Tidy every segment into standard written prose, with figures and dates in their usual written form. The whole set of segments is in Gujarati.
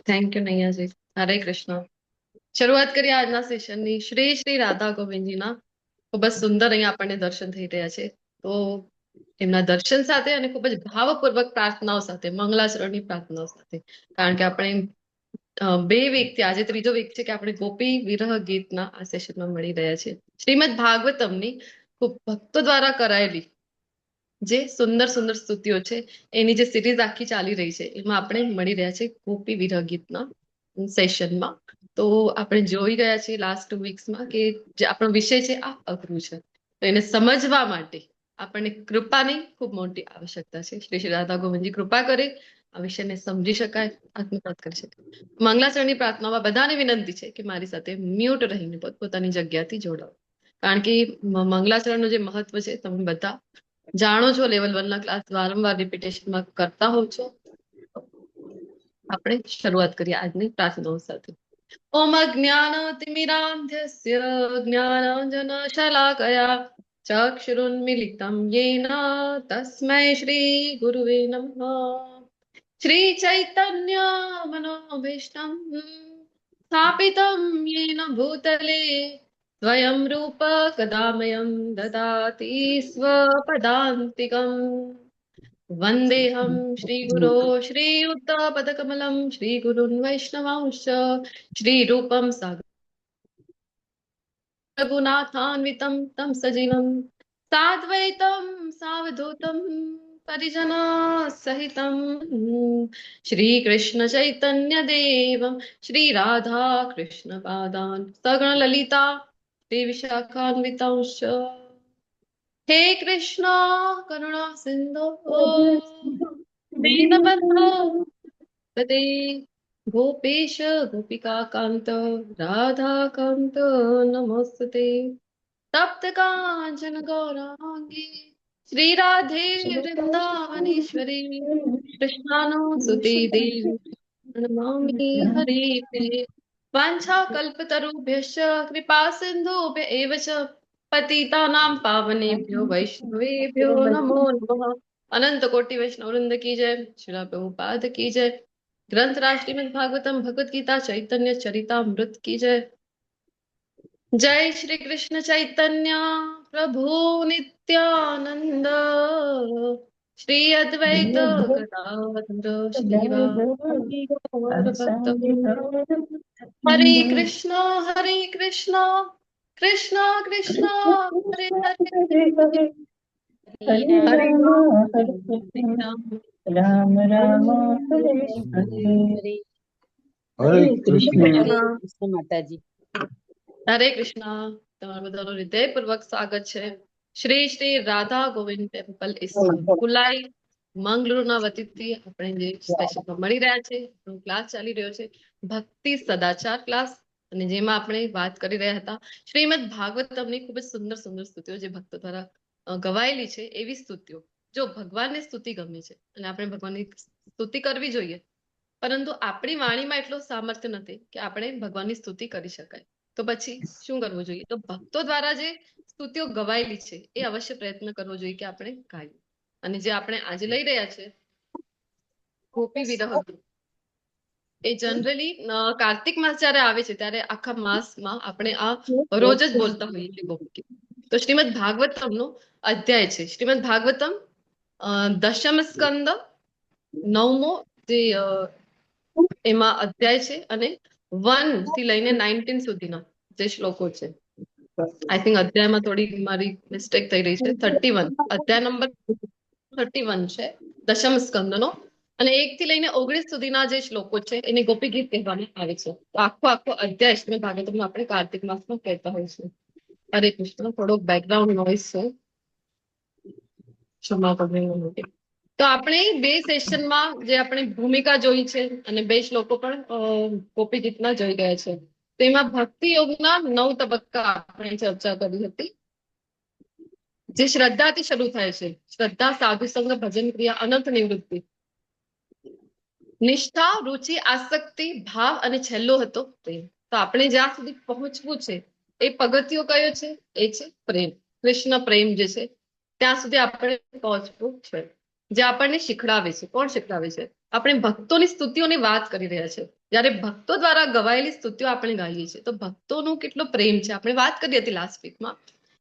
Thank you નૈયાજી. હરે કૃષ્ણ. શરૂઆત કરીએ આજના સેશનની. શ્રી શ્રી રાધા ગોવિંદજીના ખૂબ જ સુંદર અહીંયા આપણને દર્શન થઈ રહ્યા છે. તો એમના દર્શન સાથે અને ખૂબ જ ભાવપૂર્વક પ્રાર્થનાઓ સાથે, મંગલાચરણની પ્રાર્થનાઓ સાથે, કારણ કે આપણે બે વીકથી, આજે ત્રીજો વીક છે કે આપણે ગોપી વિરહ ગીતના આ સેશનમાં મળી રહ્યા છે. શ્રીમદ ભાગવતમની ખૂબ ભક્તો દ્વારા કરાયેલી જે સુંદર સુંદર સ્તુતિઓ છે, એની જે સિરીઝ આખી ચાલી રહી છે, એમાં આપણે મળી રહ્યા છે ગોપી વિરહ ગીતના સેશનમાં. તો આપણે જોઈ ગયા છીએ લાસ્ટ 2 વીક્સમાં કે જે આપણો વિષય છે આ અઘરું છે. તો એને સમજવા માટે આપણને કૃપાની ખૂબ મોટી આવશ્યકતા છે. શ્રી શ્રી રાધા ગોવિંદજી કૃપા કરે આ વિષયને સમજી શકાય, આત્મસાત કરી શકાય. મંગલાચરણની પ્રાર્થનામાં બધાને વિનંતી છે કે મારી સાથે મ્યુટ રહીને પોતપોતાની જગ્યાથી જોડાઓ, કારણ કે મંગલાચરણનું જે મહત્વ છે તમે બધા જાણો છો. લેવલ 1 ના ક્લાસ વારંવાર રિપીટેશનમાં કરતા હોવ છો. આપણે શરૂઆત કરીએ આજની પ્રાર્થનાઓ સાથે. ઓમ અજ્ઞાનતિમિરાન્ધસ્ય જ્ઞાનાંજનશલાકયા ચક્ષુરુન્મિલિतं येन તસ્मै શ્રી ગુરુવે નમઃ. શ્રી ચૈતન્ય મનોભીષ્ટં સ્થાપિतं येन ભૂતલે સ્વયં રૂપ કદામયં દદાતિ સ્વપદાન્તિકम्. વંદેહમ શ્રીગુરો શ્રીયુતપદકમલં શ્રીગુરુन् વૈષ્ણવાંશ્ચ શ્રીરૂપં રઘુનાથાન્વિतं तं સજીવં સાદ્વૈतं સાવધૂतं પરિજન સહિतं શ્રીકૃષ્ણ ચૈતન્ય દેવં શ્રી રાધા કૃષ્ણ પાદાન સગણ લલિતા શ્રી વિશાખાન્વિતાંશ્ચ. હે કૃષ્ણ કરુણા સિંધુ દીનબંધો પતે ગોપેશ ગોપિકા કાંત રાધાકાંત નમોસ્તુતે. તપ્ત કાંચન ગૌરાંગી શ્રી રાધે વૃંદાવનેશ્વરી કૃષ્ણાનો સુતે દેવી નમામિ હરે પ્રિયે. વાંછા કલ્પતરુભ્યશ્ચ કૃપા સિંધુભ્ય એવ ચ પતિતાનાં પાવનેભ્યો વૈષ્ણવેભ્યો નમો નમઃ. અનંત કોટિ વૈષ્ણવ વૃંદ કી જય. શ્રીલ પ્રભુપાદ કી જય. ગ્રંથરાજ શ્રીમદ ભાગવતમ ભગવદ ગીતા ચૈતન્ય ચરિતામૃત કી જય. જય શ્રી કૃષ્ણ ચૈતન્ય પ્રભુ નિત્યાનંદ શ્રી અદ્વૈત ગદાધર શ્રીવાસદિ ગૌરભક્ત. હરે કૃષ્ણ કૃષ્ણ કૃષ્ણ હરે હરે હરે રામ હરે રામ રામ રામ હરે હરે હરે કૃષ્ણ. કૃષ્ણ માતાજી. હરે કૃષ્ણ. તમારા બધાનું હૃદયપૂર્વક સ્વાગત છે શ્રી શ્રી રાધા ગોવિંદ ટેમ્પલ કુલાઈ મંગલુરુના વતીથી. આપણે જે સેશનમાં મળી રહ્યા છે, ક્લાસ ચાલી રહ્યો છે ભક્તિ સદાચાર ક્લાસ, અને જેમાં આપણે વાત કરી રહ્યા હતા શ્રીમદ ભાગવતમની ખૂબ જ સુંદર સુંદર સ્તુતિઓ જે ભક્તો દ્વારા ગવાયેલી છે. એવી સ્તુતિઓ, જો ભગવાનને સ્તુતિ ગમે છે અને આપણે ભગવાનની સ્તુતિ કરવી જોઈએ, પરંતુ આપણી વાણીમાં એટલું સામર્થ્ય નથી કે આપણે ભગવાનની સ્તુતિ કરી શકાય, તો પછી શું કરવું જોઈએ? તો ભક્તો દ્વારા જે સ્તુતિઓ ગવાયેલી છે એ અવશ્ય પ્રયત્ન કરવો જોઈએ કે આપણે ગાઈએ. અને જે આપણે આજે લઈ રહ્યા છે ગોપી વિરહ ગીત, એ જનરલી કાર્તિક માસ જયારે આવે છે ત્યારે આખા માસમાં આપણે આ રોજ જ બોલતા હોઈએ છીએ ગોપી ગીત. તો શ્રીમદ ભાગવતમનો અધ્યાય છે. શ્રીમદ ભાગવતમ દશમ સ્કંદ 9મો જે એમાં અધ્યાય છે, અને 1 થી લઈને 19 સુધીના જે શ્લોકો છે. આઈ થિંક અધ્યાયમાં થોડી મારી મિસ્ટેક થઈ રહી છે. 31 અધ્યાય નંબર 31 છે દશમ સ્કંદનો, અને 1 થી લઈને 19 સુધીના જે શ્લોકો છે એને ગોપી ગીત કહેવામાં આવે છે. તો આખો અધ્યાય શ્રીમદ ભાગવતમનો આપણે કાર્તિક માસમાં કહેતા હોઈશું. હરે કૃષ્ણ. થોડોક બેકગ્રાઉન્ડ નોઇઝ છે, ક્ષમા કરજો. તો આપણે બે સેશનમાં જે આપણે ભૂમિકા જોઈ છે અને બે શ્લોકો પણ ગોપી ગીતના જોઈ ગયા છે. તો એમાં ભક્તિ યોગના 9 તબક્કા આપણે ચર્ચા કરી હતી, જે શ્રદ્ધાથી શરૂ થાય છે. શ્રદ્ધા, સાધુ સંગ, ભજન ક્રિયા, અનંત નિવૃત્તિ, નિષ્ઠા, રુચિ, આસક્તિ, ભાવ, અને છેલ્લો હતો પ્રેમ. તો આપણે જ્યાં સુધી પહોંચવું છે એ પગથિયો કયો છે? એ છે પ્રેમ. કૃષ્ણ પ્રેમ જે છે ત્યાં સુધી આપણે પહોંચવું છે, જે આપણને શીખડાવે છે. કોણ શીખડાવે છે? આપણે ભક્તોની સ્તુતિઓની વાત કરી રહ્યા છે. જ્યારે ભક્તો દ્વારા ગવાયેલી સ્તુતિઓ આપણે ગાઈએ છીએ તો ભક્તોનો કેટલો પ્રેમ છે. આપણે વાત કરી હતી લાસ્ટ વીકમાં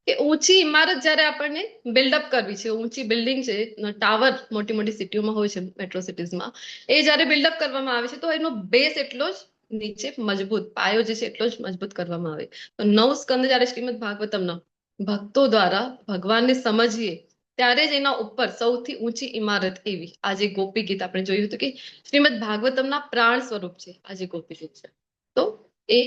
કે ઊંચી ઇમારત જ્યારે આપણને બિલ્ડઅપ કરવી છે, ઊંચી બિલ્ડિંગ છે, ટાવર મોટી મોટી સિટીઓમાં હોય છે, મેટ્રો સિટીઝમાં, એ જ્યારે બિલ્ડઅપ કરવામાં આવે છે તો એનો બેઝ એટલો જ નીચે મજબૂત, પાયો જે છે એટલો જ મજબૂત કરવામાં આવે. તો 9 સ્કંદ જ્યારે શ્રીમદ ભાગવતમના ભક્તો દ્વારા ભગવાનને સમજીએ ત્યારે જ એના ઉપર સૌથી ઊંચી ઇમારત એવી આજે ગોપી ગીત આપણે જોયું હતું કે શ્રીમદ ભાગવતમના પ્રાણ સ્વરૂપ છે આજે ગોપી ગીત છે. તો એ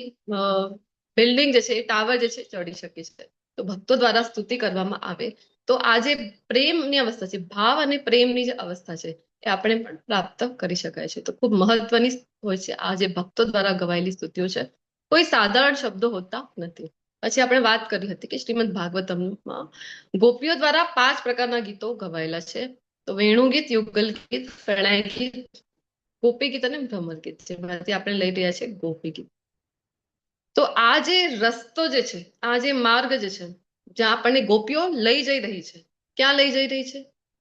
બિલ્ડિંગ જે છે, એ ટાવર જે છે ચડી શકે છે. તો ભક્તો દ્વારા સ્તુતિ કરવામાં આવે તો આજે પ્રેમની અવસ્થા છે, ભાવ અને પ્રેમની જે અવસ્થા છે એ આપણે પણ પ્રાપ્ત કરી શકાય છે. તો ખૂબ મહત્વની હોય છે આ જે ભક્તો દ્વારા ગવાયેલી સ્તુતિઓ છે. કોઈ સાધારણ શબ્દો હોતા નથી. પછી આપણે વાત કરી હતી કે શ્રીમદ ભાગવતમમાં ગોપીઓ દ્વારા 5 પ્રકારના ગીતો ગવાયેલા છે. તો વેણુ ગીત, યુગલ ગીત, પ્રણય ગીત, ગોપી ગીત અને ભ્રમર ગીત, જેમાંથી આપણે લઈ રહ્યા છે ગોપી ગીત. તો આ જે રસ્તો જે છે, આ જે માર્ગ જે છે, જ્યાં આપણને ગોપીઓ લઈ જઈ રહી છે, ક્યાં લઈ જઈ રહી છે?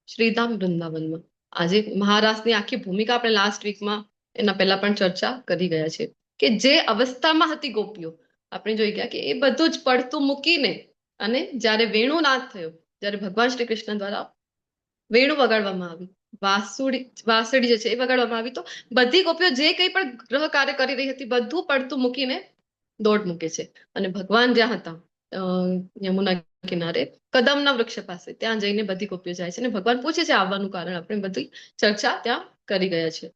શ્રીધામ વૃંદાવનમાં. આજે મહારાસની આખી ભૂમિકા આપણે લાસ્ટ વીકમાં એના પહેલા પણ ચર્ચા કરી ગયા છે કે જે અવસ્થામાં હતી ગોપીઓ, આપણે જોઈ ગયા કે એ બધું જ પડતું મૂકીને અને જ્યારે વેણુનાદ થયો, જ્યારે ભગવાન શ્રી કૃષ્ણ દ્વારા વેણુ વગાડવામાં આવી, વાંસળી જે છે એ વગાડવામાં આવી, તો બધી ગોપીઓ જે કંઈ પણ ગ્રહ કાર્ય કરી રહી હતી બધું પડતું મૂકીને દોડ મૂકે છે અને ભગવાન જ્યાં હતા યમુના કિનારે કદમના વૃક્ષ પાસે, ત્યાં જઈને બધી ગોપીઓ જાય છે અને ભગવાન પૂછે છે આવવાનું કારણ. આપણે બધી ચર્ચા ત્યાં કરી ગયા છે.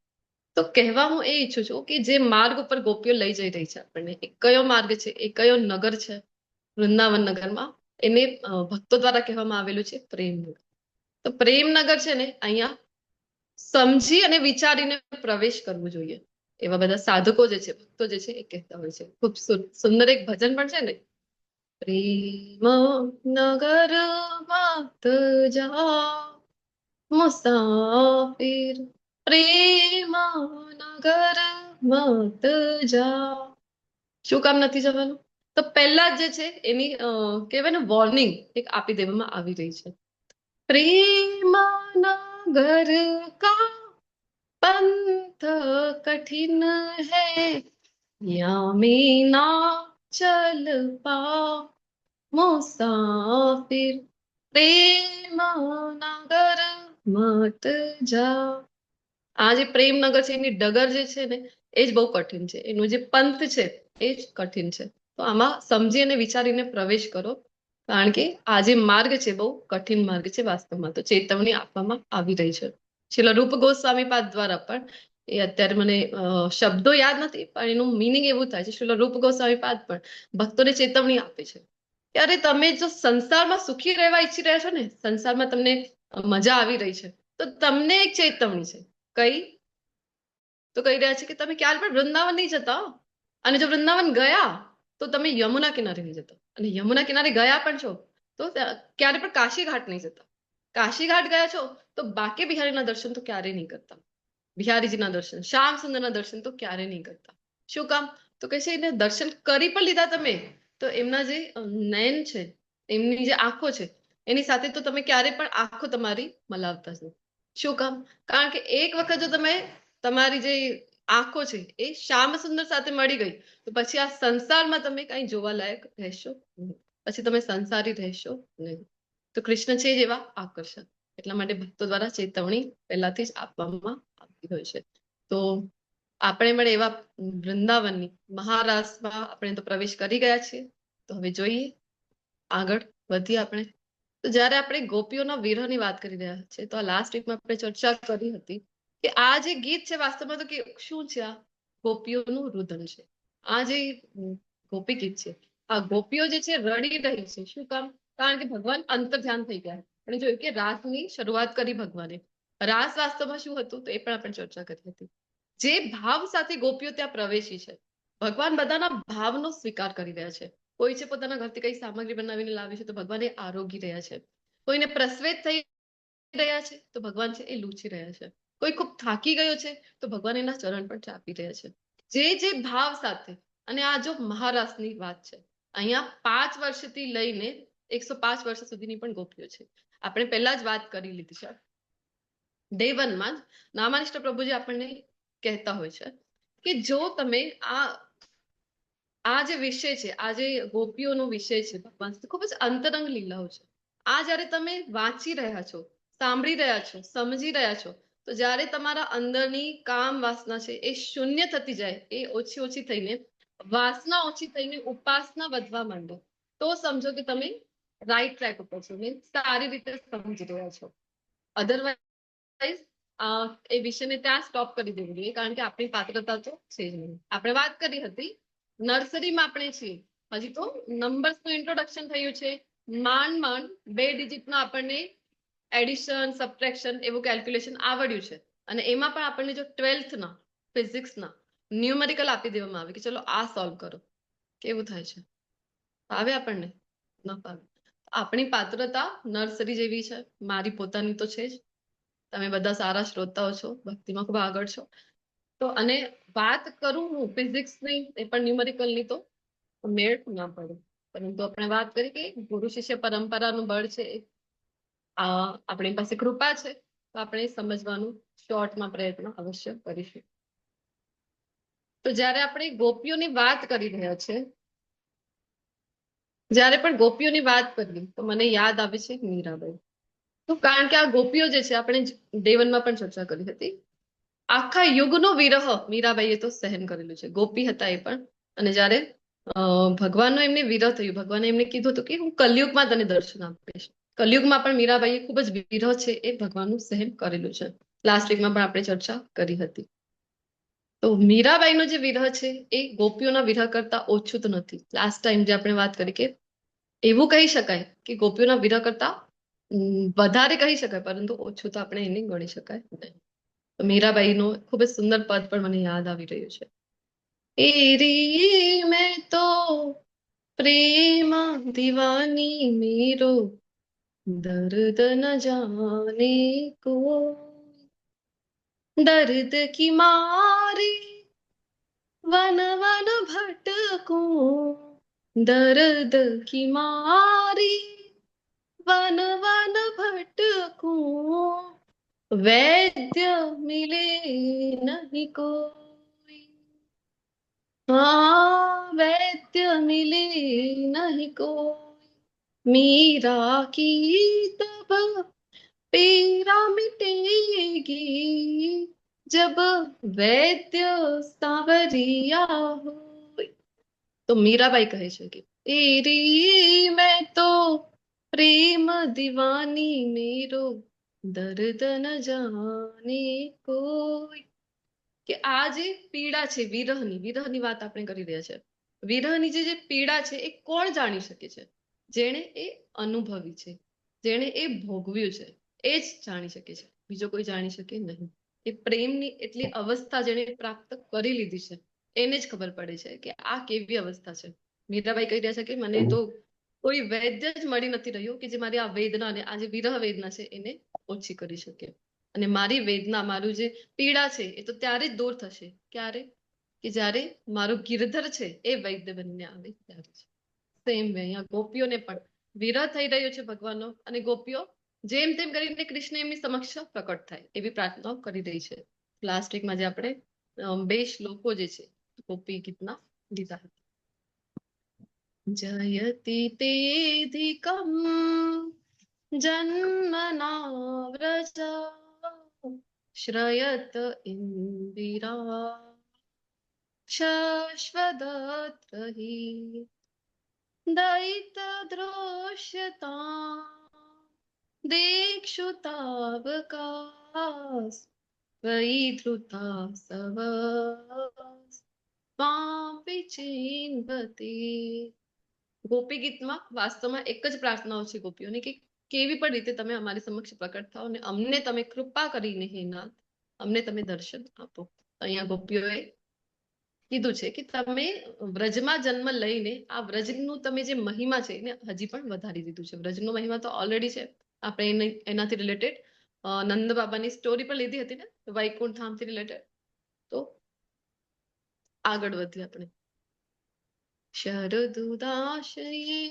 તો કહેવા હું એ ઈચ્છું છું કે જે માર્ગ ઉપર ગોપીઓ લઈ જઈ રહી છે આપણને, એ કયો માર્ગ છે, એ કયો નગર છે વૃંદાવન નગરમાં, એને ભક્તો દ્વારા કહેવામાં આવેલું છે પ્રેમનગર. તો પ્રેમનગર છે ને અહીંયા સમજી અને વિચારીને પ્રવેશ કરવો જોઈએ એવા બધા સાધકો જે છે, ભક્તો જે છે એ કહેતા હોય છે. ખૂબ સુંદર એક ભજન પણ છે ને, પ્રેમ નગર માત જા મુસાફિર, પ્રેમ નગર મત જા. શું કામ નથી જવાનું? તો પહેલા જ જે છે એની કહેવાય ને વોર્નિંગ એક આપી દેવામાં આવી રહી છે. પ્રેમ નગર કા पंथ कठिन है, यामी ना चल पा मुसाफिर, प्रेम नगर मत જા. આ જે પ્રેમનગર છે એની ડગર જે છે ને એ જ બહુ કઠિન છે, એનું જે પંથ છે એ જ કઠિન છે. તો આમાં સમજી અને વિચારીને પ્રવેશ કરો, કારણ કે આ જે માર્ગ છે બહુ કઠિન માર્ગ છે વાસ્તવમાં. તો ચેતવણી આપવામાં આવી રહી છે. શ્રીલ રૂપ ગોસ્વામી પાદ દ્વારા પણ, એ અત્યારે મને શબ્દો યાદ નથી પણ એનું મિનિંગ એવું થાય છે, શ્રીલ રૂપ ગોસ્વામી પાદ પણ ભક્તોને ચેતવણી આપે છે કે અરે તમે જો સંસારમાં સુખી રહેવા ઈચ્છી રહ્યા છો ને, સંસારમાં તમને મજા આવી રહી છે, તો તમને એક ચેતવણી છે. કઈ? તો કહી રહ્યા છે કે તમે ક્યારે પણ વૃંદાવન નહીં જતા, અને જો વૃંદાવન ગયા તો તમે યમુના કિનારે નહીં જતા, અને યમુના કિનારે ગયા પણ છો તો ક્યારે પણ કાશી ઘાટ નહીં જતા. કાશી ઘાટ ગયા છો તો બાકે બિહારીના દર્શન તો ક્યારે નહીં કરતા, બિહારીજીના દર્શન, શ્યામ સુંદરના દર્શન તો ક્યારે નહીં કરતા. શું કામ? તો કહે છે એને દર્શન કરી પણ લીધા તમે તો એમના જે નયન છે, એમની જે આંખો છે, એની સાથે તો તમે ક્યારે પણ આંખો તમારી મલાવતા જ નહીં. શું કામ? કારણ કે એક વખત જો તમે તમારી જે આંખો છે એ શ્યામ સુંદર સાથે મળી ગઈ તો પછી આ સંસારમાં તમે કઈ જોવાલાયક રહેશો નહીં, પછી તમે સંસારી રહેશો નહીં. તો કૃષ્ણ છે જ એવા આકર્ષક, એટલા માટે ભક્તો દ્વારા ચેતવણી પહેલાથી જ આપવામાં આવતી હોય છે. તો આપણે પણ એવા વૃંદાવનની મહારાસમાં આપણે તો પ્રવેશ કરી ગયા છીએ. તો હવે જોઈએ, આગળ વધીએ આપણે. તો જ્યારે આપણે ગોપીઓના વિરહની વાત કરી રહ્યા છીએ તો આ લાસ્ટ વીકમાં આપણે ચર્ચા કરી હતી કે આ જે ગીત છે વાસ્તવમાં તો કે શું છે, આ ગોપીઓનું રુદન છે. આ જે ગોપી ગીત છે, આ ગોપીઓ જે છે રડી રહી છે. શું કામ? કારણ કે ભગવાન અંતર ધ્યાન થઈ ગયા. આપણે જોયું કે રાસની શરૂઆત કરી ભગવાને. રાસ વાસ્તવમાં શું હતું તો એ પણ આપણે ચર્ચા કરી હતી. જે ભાવ સાથે ગોપીઓ ત્યાં પ્રવેશી છે, ભગવાન બધાના ભાવનો સ્વીકાર કરી રહ્યા છે. કોઈ છે પોતાના ઘરથી કઈ સામગ્રી બનાવીને લાવે છે તો ભગવાન એ આરોગી રહ્યા છે. કોઈને પ્રસ્વેત થઈ રહ્યા છે તો ભગવાન છે એ લૂછી રહ્યા છે. કોઈ ખૂબ થાકી ગયો છે તો ભગવાન એના ચરણ પર ચાપી રહ્યા છે. જે ભાવ સાથે. અને આ જો મહારાસની વાત છે, અહીંયા 5 વર્ષથી લઈને 105 વર્ષ સુધીની પણ ગોપીઓ છે. આપણે પહેલા જ વાત કરી લીધી છે. ડે 1 માં જ નામાનિષ્ઠ પ્રભુજી આપણને કહેતા હોય છે કે જો તમે આ જે વિષય છે, આ જે ગોપીઓનો વિષય છે ભગવાન ખૂબ જ અંતરંગ લીલાઓ છે. આ જ્યારે તમે વાંચી રહ્યા છો, સાંભળી રહ્યા છો, સમજી રહ્યા છો, તો જ્યારે તમારા અંદરની કામ વાસના છે એ શૂન્ય થતી જાય, એ ઓછી ઓછી થઈને વાસના ઓછી થઈને ઉપાસના વધવા માંડે, તો સમજો કે તમે રાઈટ ટ્રેક ઉપર છો, મીન્સ સારી રીતે સમજી રહ્યા છો. અધરવાઇઝ એ વિષયને ત્યાં સ્ટોપ કરી દેવું જોઈએ, કારણ કે આપણી પાત્રતા તો છે જ નહીં. આપણે વાત કરી હતી નર્સરીમાં આપણે છીએ, હજી તો નંબર્સનું ઇન્ટ્રોડક્શન થયું છે, માંડ 2 ડિજિટના આપણને એડિશન સબટ્રેક્શન એવું કેલ્ક્યુલેશન આવડ્યું છે, અને એમાં પણ આપણને જો 12થના ફિઝિક્સના ન્યુમેરિકલ આપી દેવામાં આવે કે ચલો આ સોલ્વ કરો, કેવું થાય છે? આવે આપણને? ન ફાવે. આપણી પાત્રતા નર્સરી જેવી છે, મારી પોતાની તો છે જ. તમે બધા સારા શ્રોતાઓ છો, ભક્તિમાં ખૂબ આગળ છો. તો અને વાત કરું હું ફિઝિક્સની એ પણ ન્યુમેરિકલની, તો મેળ ના પડે. પરંતુ આપણે વાત કરી કે ગુરુ શિષ્ય પરંપરાનું બળ છે, આપણી પાસે કૃપા છે, તો આપણે સમજવાનું શોર્ટમાં પ્રયત્ન અવશ્ય કરીશું. તો જ્યારે આપણે ગોપીઓની વાત કરી રહ્યા છે, જ્યારે પણ ગોપીઓની વાત કરીએ તો મને યાદ આવે છે મીરાબાઈ. તો કારણ કે આ ગોપીઓ જે છે, આપણે ડે 1માં પણ ચર્ચા કરી હતી, આખા યુગનો વિરહ મીરાબાઈએ તો સહન કરેલું છે. ગોપી હતા એ પણ, અને જ્યારે ભગવાનનો એમને વિરહ થયું, ભગવાને એમને કીધું હતું કે હું કલયુગમાં તને દર્શન આપીશ. કલયુગમાં પણ મીરાબાઈએ ખૂબ જ વિરહ છે એ ભગવાનનું સહન કરેલું છે. લાસ્ટ વીકમાં પણ આપણે ચર્ચા કરી હતી. તો મીરાબાઈનો જે વિરહ છે એ ગોપીઓના વિરહ કરતા ઓછું તો નથી. લાસ્ટ ટાઈમ જે આપણે વાત કરી કે એવું કહી શકાય કે ગોપીઓના વિરહ કરતા વધારે કહી શકાય, પરંતુ ઓછું તો આપણે એને ગણી શકાય નહીં. તો મીરાબાઈનો ખૂબ જ સુંદર પદ પણ મને યાદ આવી રહ્યું છે. એરી મેં તો પ્રેમ દીવાની મેરો દર્દ ન જાને કો, दर्द की मारी वन वन भटकूं, दर्द की मारी वन वन भटकूं, वैद्य मिले नहीं कोई, हाँ वैद्य मिले नहीं कोई, मीरा की तब पीरा मिटेगी, जब वैद्य सांवरिया હોય. તો મીરાબાઈ કહે છે કે એરી મેં તો પ્રેમ દીવાની મેરો દર્દ ન જાને કોઈ, કે આ જે પીડા છે વિરહની વાત આપણે કરી રહ્યા છે. વિરહની જે પીડા છે એ કોણ જાણી શકે છે? જેણે એ અનુભવી છે, જેણે એ ભોગવ્યું છે, એ જ જાણી શકે છે, બીજો કોઈ જાણી શકે નહીં. એ પ્રેમની એટલી અવસ્થા જેણે પ્રાપ્ત કરી લીધી છે, એને જ ખબર પડે છે કે આ કેવી અવસ્થા છે. મીરાબાઈ કહી રહ્યા છે કે મને તો કોઈ વૈદ્ય જ મળી નથી રહ્યું કે જે મારી આ વેદના અને આ જે વિરહ વેદના છે એને ઓછી કરી શકે. અને મારી વેદના, મારું જે પીડા છે એ તો ત્યારે જ દૂર થશે. ક્યારે? કે જ્યારે મારું ગિરધર છે એ વૈદ્ય બનીને આવે ત્યારે. સેમ વે અહીંયા ગોપીઓને પણ વિરહ થઈ રહ્યો છે ભગવાનનો, અને ગોપીઓ જેમ તેમ કરીને કૃષ્ણ એમની સમક્ષ પ્રકટ થાય એવી પ્રાર્થનાઓ કરી રહી છે. લાસ્ટ વીકમાં જે આપણે 2 શ્લોકો જે છે ગોપી ગીતના લીધા હતા. જયતિ તેધિકમ જન્મના વ્રજા શ્રયત ઇન્દિરા શશ્વદત્રહિ દયિત દ્રોષ્યતા દેક્ષુ તાવકાસ વૈ ધૃતા સવસ ત્વાં વિચિન્વતી. ગોપી ગીતમાં વાસ્તવમાં એક જ પ્રાર્થનાઓ છે ગોપીઓની કે કેવી પણ રીતે તમે અમારી સમક્ષ પ્રકટ થાઓ અને અમને તમે કૃપા કરીને હે નાથ અમને તમે દર્શન આપો. અહીંયા ગોપીઓએ કીધું છે કે તમે વ્રજમાં જન્મ લઈને આ વ્રજનું તમે જે મહિમા છે એને હજી પણ વધારી દીધું છે. વ્રજનો મહિમા તો ઓલરેડી છે, આપણે એનાથી રિલેટેડ નંદ બાબાની સ્ટોરી પણ લીધી હતી ને, વૈકુંઠ ધામથી રિલેટેડ. તો આગળ વધીએ આપણે. શરદુદાશયે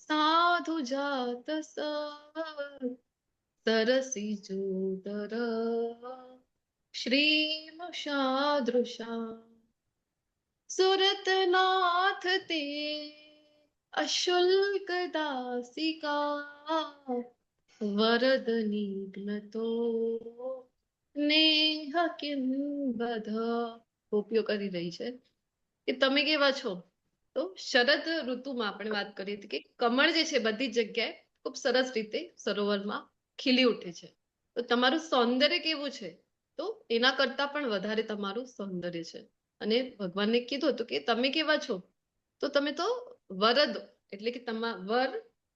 સાધુ જાત સરસી જોતર શ્રીમશાદૃશા સુરતનાથ તે અશુલ્ક દાસિકા વરદ નિગ્નતો નેહ કિં બધ. ગોપીઓ કરી રહી છે કે તમે કેવા છો. તો શરદ ઋતુમાં આપણે વાત કરી હતી કે કમળ જે છે બધી જ જગ્યાએ ખૂબ સરસ રીતે સરોવરમાં ખીલી ઉઠે છે. તો તમારું સૌંદર્ય કેવું છે. તો એના કરતા પણ વધારે તમારું સૌંદર્ય છે. અને ભગવાનને કીધું હતું કે તમે કેવા છો. તો તમે તો વરદ એટલે કે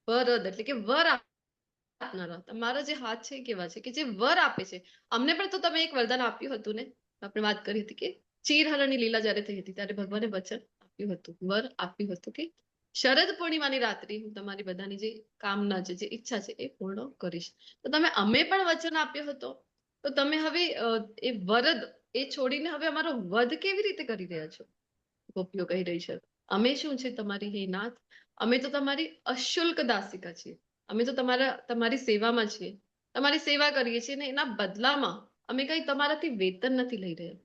વરદ એટલે કે વર આપનારા તમારા જે હાથ છે એ કેવા છે કે જે વર આપે છે. અમને પણ તો તમે એક વરદાન આપ્યું હતું ને. આપણે વાત કરી હતી કે ચીરહરણની લીલા જયારે થઈ હતી ત્યારે ભગવાને વચન આપ્યું હતું વર આપ્યું હતું કે શરદ પૂર્ણિમાની રાત્રિ હું તમારી બધાની જે કામના છે જે ઈચ્છા છે એ પૂર્ણ કરીશ. તો અમે પણ વચન આપ્યો હતો. તો તમે હવે એ વરદ એ છોડીને હવે અમારો વધ કેવી રીતે કરી રહ્યા છો. ગોપીઓ કહી રહી છે અમે શું છે તમારી હે નાથ અમે તો તમારી અશુલ્ક દાસિકા છીએ. અમે તો તમારી સેવામાં છીએ. તમારી સેવા કરીએ છીએ ને એના બદલામાં અમે કઈ તમારાથી વેતન નથી લઈ રહ્યા.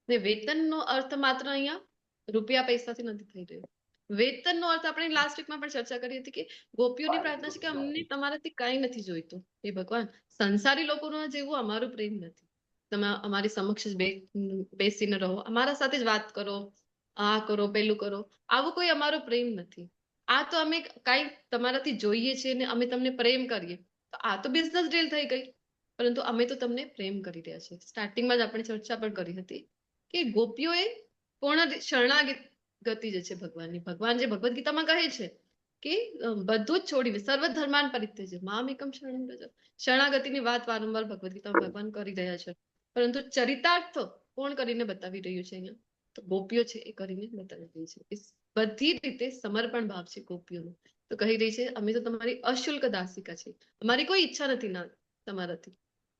ને વેતનનો અર્થ માત્ર અહીંયા રૂપિયા પૈસાથી નથી થઈ રહ્યો. વેતનનો અર્થ આપણે લાસ્ટ વીકમાં પણ ચર્ચા કરી હતી કે ગોપીઓની પ્રાર્થના છે કે અમને તમારાથી કાંઈ નથી જોઈતું. હે ભગવાન સંસારી લોકોના જેવું અમારું પ્રેમ નથી. તમે અમારી સમક્ષ બેસીને રહો અમારા સાથે જ વાત કરો. આ કરો પેલું કરો આવું કોઈ અમારો પ્રેમ નથી. આ તો અમે કાંઈ તમારાથી જોઈએ છીએ ને અમે તમને પ્રેમ કરીએ તો આ તો બિઝનેસ ડીલ થઈ ગઈ. પરંતુ અમે તો તમને પ્રેમ કરી રહ્યા છીએ. સ્ટાર્ટિંગમાં જ આપણે ચર્ચા પણ કરી હતી કે ગોપીઓએ પૂર્ણ શરણાગતિ જે છે ભગવાનની ભગવાન જે ભગવદ્ ગીતામાં કહે છે કે બધું જ છોડીને સર્વ ધર્માન પરિત્યજ્ય મામ એકમ શરણમ વ્રજ. શરણાગતિની વાત વારંવાર ભગવદ્ ગીતામાં ભગવાન કરી રહ્યા છે. પરંતુ ચરિતાર્થ કોણ કરીને બતાવી રહ્યું છે અહીંયા. તો ગોપીઓ છે એ કરીને બતાવી રહી છે. બધી રીતે સમર્પણ ભાવ છે ગોપીઓનો. તો કહી રહી છે અમે તો તમારી અશુલ્ક દાસિકા છે. અમારી કોઈ ઈચ્છા નથી ના તમારાથી.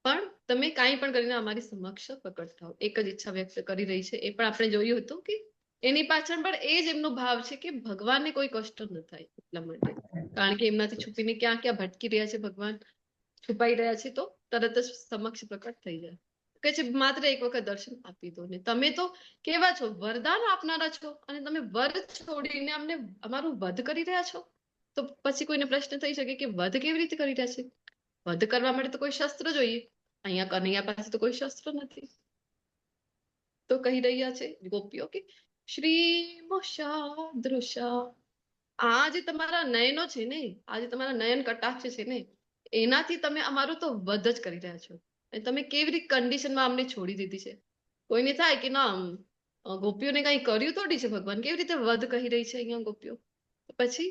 પણ તમે કાંઈ પણ કરીને અમારી સમક્ષ પ્રકટ થાઓ. એક જ ઈચ્છા વ્યક્ત કરી રહી છે. એ પણ આપણે જોયું હતું કે એની પાછળ પણ એ જ એમનો ભાવ છે કે ભગવાનને કોઈ કષ્ટ ન થાય એટલા માટે. કારણ કે એમનાથી છુપીને ક્યાં ક્યાં ભટકી રહ્યા છે ભગવાન છુપાઈ રહ્યા છે તો તરત જ સમક્ષ પ્રકટ થઈ જાય. કે છે માત્ર એક વખત દર્શન આપી દો ને તમે તો કેવા છો વરદાન આપનારા છો અને તમે વર છોડીને અમને અમારું વધ કરી રહ્યા છો. તો પછી કોઈને પ્રશ્ન થઈ શકે કે વધ કેવી રીતે કરી રહ્યા છે. વધ કરવા માટે તો કોઈ શસ્ત્ર જોઈએ. અહીંયા કનૈયા પાસે તો કોઈ શસ્ત્ર નથી. તો કહી રહ્યા છે ગોપીઓ કે શ્રીમશાદૃશા આ જે તમારા નયનો છે ને આ જે તમારા નયન કટાક્ષ છે ને એનાથી તમે અમારું તો વધ જ કરી રહ્યા છો. અને તમે કેવી રીતે કન્ડિશનમાં અમને છોડી દીધી છે. કોઈને થાય કે ના ગોપીઓને કઈ કર્યું થોડી છે ભગવાન કેવી રીતે વધ કહી રહી છે અહીંયા ગોપીઓ. પછી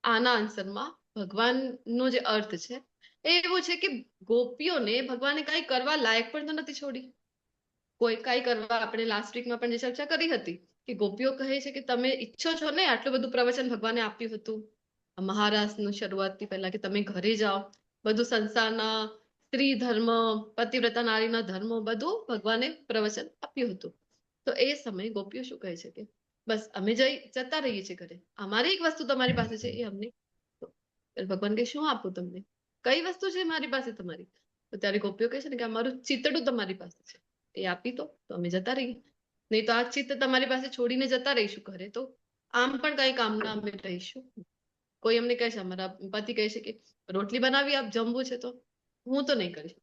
આના આન્સરમાં ભગવાનનો જે અર્થ છે એ એવું છે કે ગોપીઓને ભગવાને કઈ કરવા લાયક પણ તો નથી છોડી. કોઈ કઈ કરવા આપણે લાસ્ટ વીકમાં પણ જે ચર્ચા કરી હતી કે ગોપીઓ કહે છે કે તમે ઈચ્છો છો ને આટલું બધું પ્રવચન ભગવાને આપ્યું હતું મહારાજનું શરૂઆતથી પહેલા કે તમે ઘરે જાઓ બધું સંસારના સ્ત્રી ધર્મ પતિવ્રતા નારીના ધર્મ બધું ભગવાને પ્રવચન આપ્યું હતું. તો એ સમયે ગોપીઓ શું કહે છે કે બસ અમે જતા રહીએ છીએ ઘરે. અમારી એક વસ્તુ તમારી પાસે છે એ અમને ભગવાન કે શું આપું તમને કઈ વસ્તુ છે મારી પાસે તમારી. તો ત્યારે ગોપીઓ કહે છે ને કે અમારું ચિતડું તમારી પાસે છે એ આપી દો તો અમે જતા રહીએ. નહીં તો આ ચિત્ત તમારી પાસે છોડીને જતા રહીશું ઘરે તો આમ પણ કઈ કામના અમે રહીશું. કોઈ અમને કહે છે અમારા પતિ કહે છે કે રોટલી બનાવી આપ જમવું છે તો હું તો નહીં કરીશ.